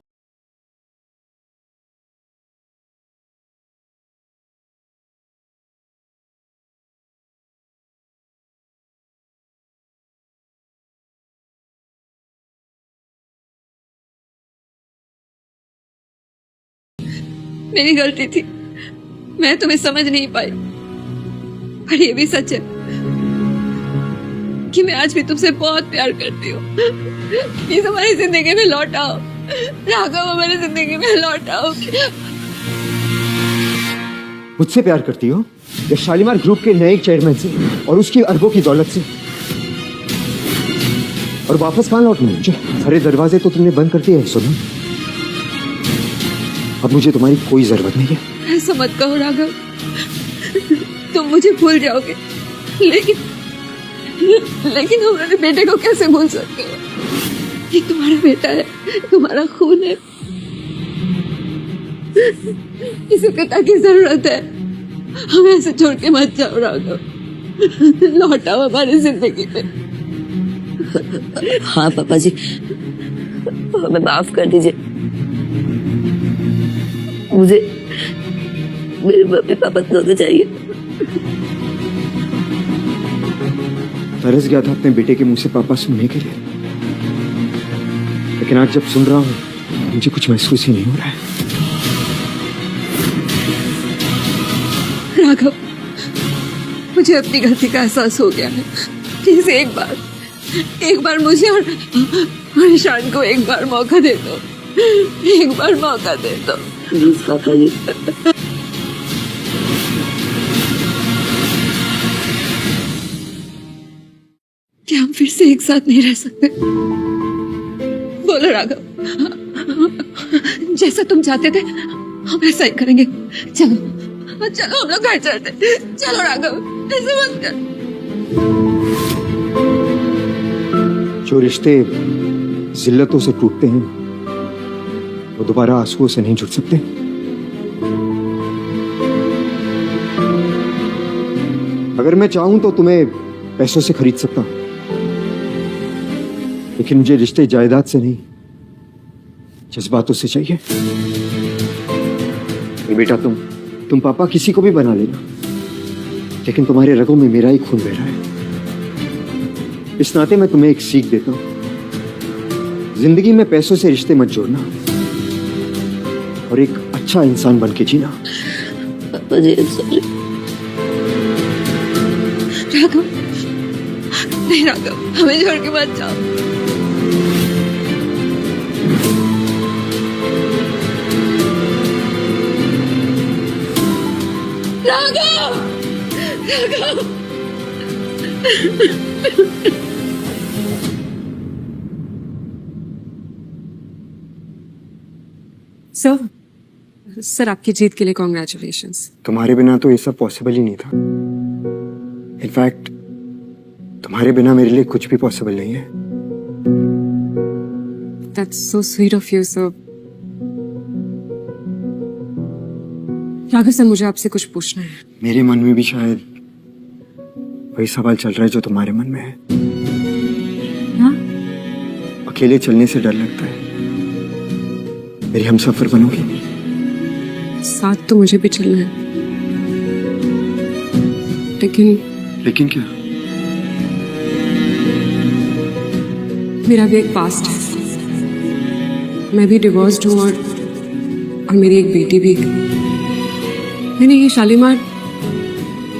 मेरी गलती थी, मैं तुम्हें समझ नहीं पाई। पर ये भी सच है कि मैं आज भी तुमसे बहुत प्यार करती हूँ। प्लीज हमारी जिंदगी में लौट आओ राघव, हमारी जिंदगी में लौट आओ। मुझसे प्यार करती हो या शालीमार ग्रुप के नए चेयरमैन से और उसकी अरबों की दौलत से? और वापस कहाँ लौटना मुझे? सारे दरवाजे तो तुमने बंद कर दिए हैं सोनम। अब मुझे तुम्हारी कोई जरूरत नहीं है। ऐसा मत कहो राघव, तुम मुझे भूल जाओगे, लेकिन हमारे बेटे को कैसे भूल सकते हो? ये तुम्हारा बेटा है, तुम्हारा खून है। इसे पिता की जरूरत है, हमें ऐसे छोड़ के मत जाओ राघव, लौट आओ हमारी जिंदगी में। हाँ पापा जी, हमें माफ कर दीजिए। मुझे मेरे मम्मी पापा दोनों चाहिए। तरस गया था अपने बेटे के मुंह से पापा सुनने के लिए, लेकिन आज जब सुन रहा हूं मुझे कुछ महसूस ही नहीं हो रहा है। राघव, मुझे अपनी गलती का एहसास हो गया है। प्लीज एक बार मुझे और ईशान को एक बार मौका दे दो, एक बार मौका दे दो प्लीज पापा जी। क्या हम फिर से एक साथ नहीं रह सकते? बोलो राघव, जैसा तुम चाहते थे हम ऐसा ही करेंगे। चलो चलो, हम लोग घर चलते। चलो राघव, ऐसे मत कर। जो रिश्ते जिल्लतों से टूटते हैं वो दोबारा आंसुओं से नहीं जुड़ सकते। अगर मैं चाहूं तो तुम्हें पैसों से खरीद सकता हूं, लेकिन मुझे रिश्ते जायदाद से नहीं, जज्बातों से चाहिए। बेटा, तुम पापा किसी को भी बना लेना, लेकिन तुम्हारे रगों में मेरा ही खून बह रहा है। इस नाते मैं तुम्हें एक सीख देता हूं, जिंदगी में पैसों से रिश्ते मत जोड़ना और एक अच्छा इंसान बन के जीना। पापा जी, सॉरी। राघव, नहीं राघव, हमें छोड़ के मत जाओ। राघव, राघव। सर, आपकी जीत के लिए कॉन्ग्रेचुलेशंस। तुम्हारे बिना तो ये सब पॉसिबल ही नहीं था। इनफैक्ट तुम्हारे बिना मेरे लिए कुछ भी पॉसिबल नहीं है। That's so sweet of you, sir. Raghav sir, मुझे आपसे कुछ पूछना है। मेरे मन में भी शायद वही सवाल चल रहा है जो तुम्हारे मन में है। हाँ? अकेले चलने से डर लगता है। मेरी हमसफर बनोगी? साथ तो मुझे भी चलना है, लेकिन क्या? मेरा भी एक पास्ट है। मैं भी डिवोर्स्ड हूँ और मेरी एक बेटी भी। मैंने ये शालीमार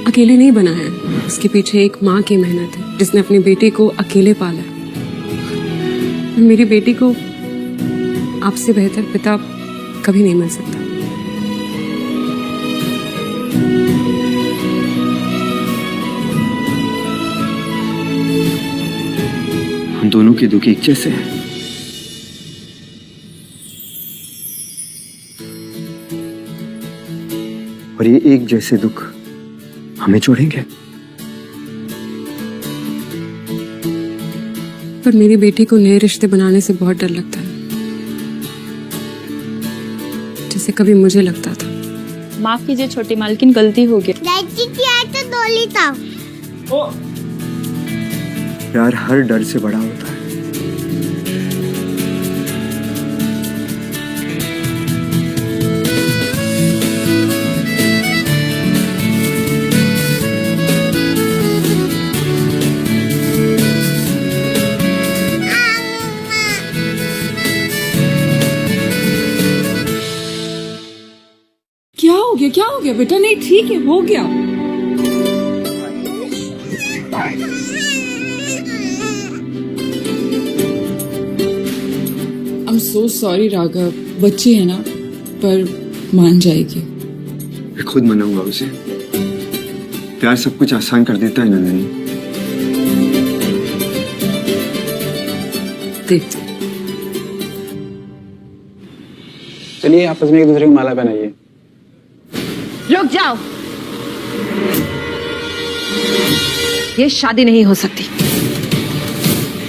अकेले नहीं बना है, उसके पीछे एक माँ की मेहनत है जिसने अपनी बेटी को अकेले पाला है। मेरी बेटी को आपसे बेहतर पिता कभी नहीं मिल सकता। हम दोनों के दुख एक जैसे हैं। और ये एक जैसे दुख हमें जोड़ेंगे। पर मेरी बेटी को नए रिश्ते बनाने से बहुत डर लगता है, जैसे कभी मुझे लगता था। माफ कीजिए छोटी मालकिन, गलती हो गई। प्यार हर डर से बड़ा होता है। क्या हो गया बेटा? नहीं ठीक है, हो गया। I'm so sorry राघव, बच्ची है ना, पर मान जाएगी। मैं खुद मनाऊंगा उसे। प्यार सब कुछ आसान कर देता है नंदिनी। देखते चलिए आपस में एक दूसरे को माला पहनाइए। रुक जाओ, ये शादी नहीं हो सकती।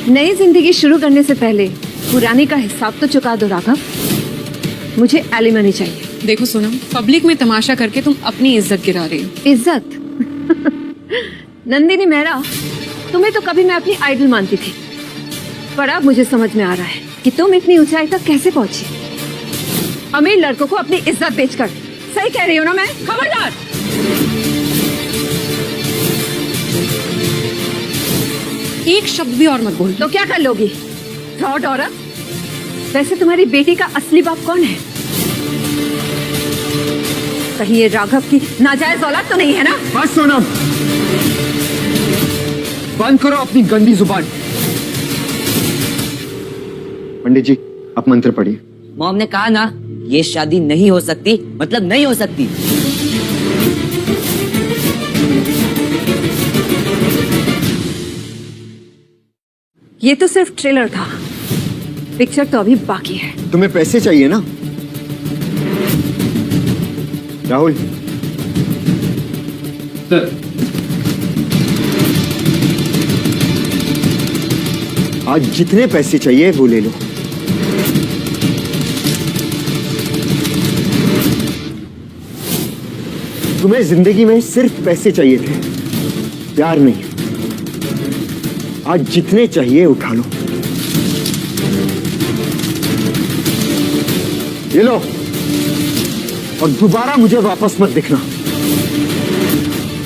नई जिंदगी शुरू करने से पहले पुरानी का हिसाब तो चुका दो राघव। मुझे एलिमनी चाहिए। देखो सोनम, पब्लिक में तमाशा करके तुम अपनी इज्जत गिरा रही हो। इज्जत? नंदिनी मेहरा, तुम्हें तो कभी मैं अपनी आइडल मानती थी, पर अब मुझे समझ में आ रहा है कि तुम इतनी ऊंचाई तक कैसे पहुंची। अमीर लड़कों को अपनी इज्जत बेचकर। सही कह रही हूँ ना मैं? खबरदार! एक शब्द भी और मत बोल। तो क्या कर लोगी, फ्रॉड औरत? वैसे तुम्हारी बेटी का असली बाप कौन है? कहीं ये राघव की नाजायज औलाद तो नहीं है ना? बस सोनम, बंद करो अपनी गंदी जुबान। पंडित जी, आप मंत्र पढ़िए। मॉम ने कहा ना, ये शादी नहीं हो सकती, मतलब नहीं हो सकती। ये तो सिर्फ ट्रेलर था, पिक्चर तो अभी बाकी है। तुम्हें पैसे चाहिए ना राहुल? सर, आज जितने पैसे चाहिए वो ले लो। तुम्हें जिंदगी में सिर्फ पैसे चाहिए थे, प्यार नहीं। आज जितने चाहिए उठा लो। ये लो, और दोबारा मुझे वापस मत दिखना।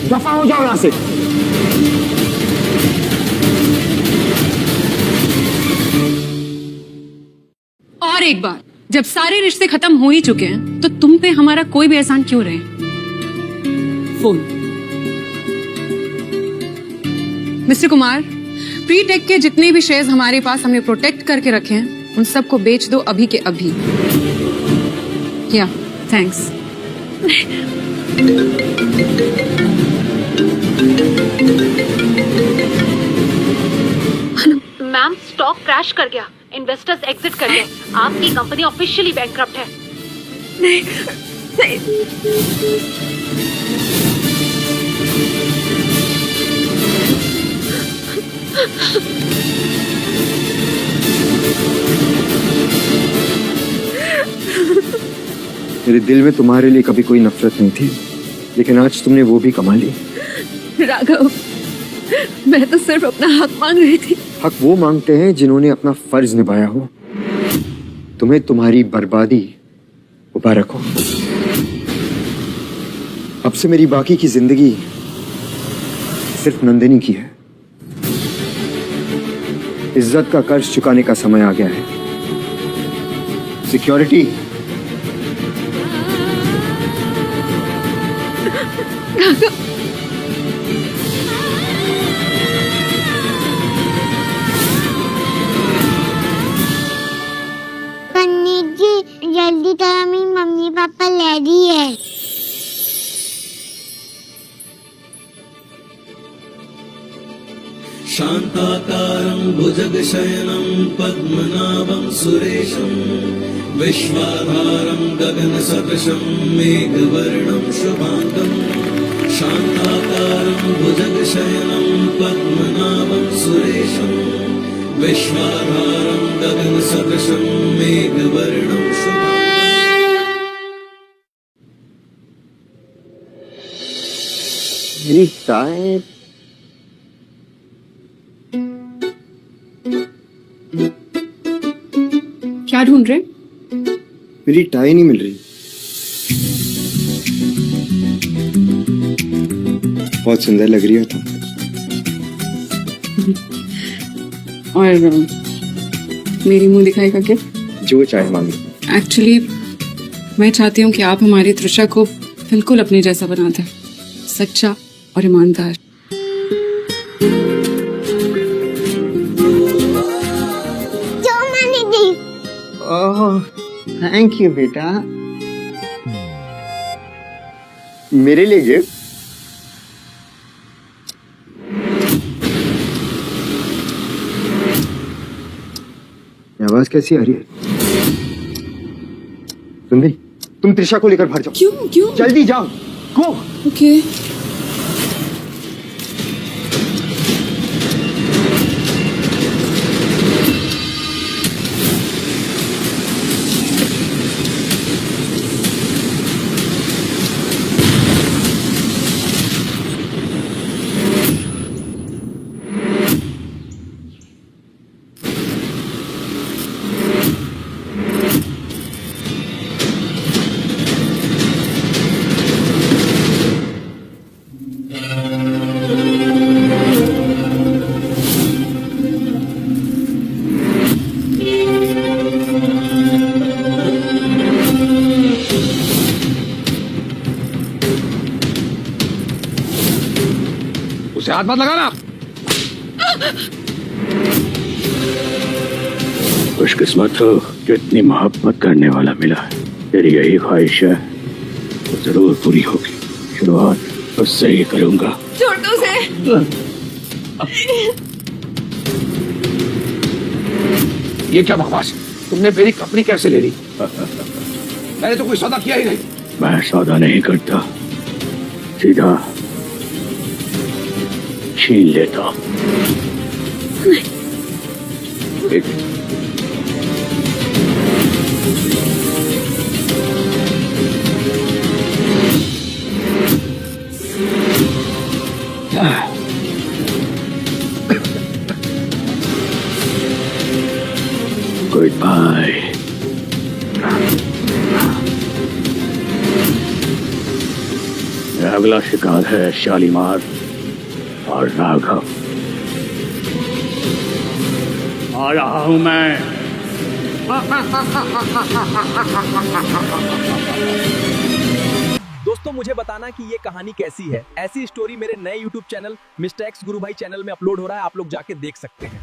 दफा हो जाओ यहां से। और एक बार, जब सारे रिश्ते खत्म हो ही चुके हैं, तो तुम पे हमारा कोई भी एहसान क्यों रहे? फोन। मिस्टर कुमार, प्रीटेक के जितने भी शेयर्स हमारे पास हमने प्रोटेक्ट करके रखे हैं, उन सबको बेच दो अभी के अभी। या थैंक्स। मैम, स्टॉक क्रैश कर गया, इन्वेस्टर्स एग्जिट कर गए, आपकी कंपनी ऑफिशियली बैंकक्रप्ट है। नहीं, नहीं। मेरे दिल में तुम्हारे लिए कभी कोई नफरत नहीं थी, लेकिन आज तुमने वो भी कमा ली। राघव, मैं तो सिर्फ अपना हक मांग रही थी। हक वो मांगते हैं जिन्होंने अपना फर्ज निभाया हो। तुम्हें तुम्हारी बर्बादी मुबारक हो। अब से मेरी बाकी की जिंदगी सिर्फ नंदिनी की है। इज्जत का कर्ज चुकाने का समय आ गया है। सिक्योरिटी, राघव, भुजगशयनं पद्मनाभं सुरेशं विश्वाधारं गगनसदृशं मेघवर्णं शुभांगं शान्ताकारं भुजगशयनं पद्मनाभं सुरेशं विश्वाधारं गगनसदृशं मेघवर्णं शुभांगं। मेरी टाई क्या ढूंढ रहे? मेरी टाई नहीं मिल रही। बहुत सुंदर लग रही हो तुम। और मेरी मुंह दिखाई का क्या? जो चाहे मांगी। एक्चुअली मैं चाहती हूँ कि आप हमारी त्रिशा को बिल्कुल अपने जैसा बना दें, सच्चा और ईमानदार। ओह थैंक यू बेटा। मेरे लिए गिफ्ट? आवाज कैसी आ रही है? सुंदरी तुम त्रिशा को लेकर बाहर जाओ। क्यों? जल्दी जाओ। गो। ओके। उसे हाथ मत लगाना। खुशकिस्मत हो जो इतनी मोहब्बत करने वाला मिला है। तेरी यही ख्वाहिश है तो जरूर पूरी होगी। शुरुआत उससे ही करूंगा। छोड़ दो उसे। ये क्या बकवास? तुमने मेरी कंपनी कैसे ले ली? मैंने तो कोई सौदा किया ही नहीं। मैं सौदा नहीं करता, सीधा छीन लेता हूं। Goodbye. अगला शिकार है शालीमार और राघव। आ रहा हूं मैं। दोस्तों मुझे बताना कि ये कहानी कैसी है। ऐसी स्टोरी मेरे नए YouTube चैनल मिस्टर एक्स गुरु भाई चैनल में अपलोड हो रहा है, आप लोग जाके देख सकते हैं।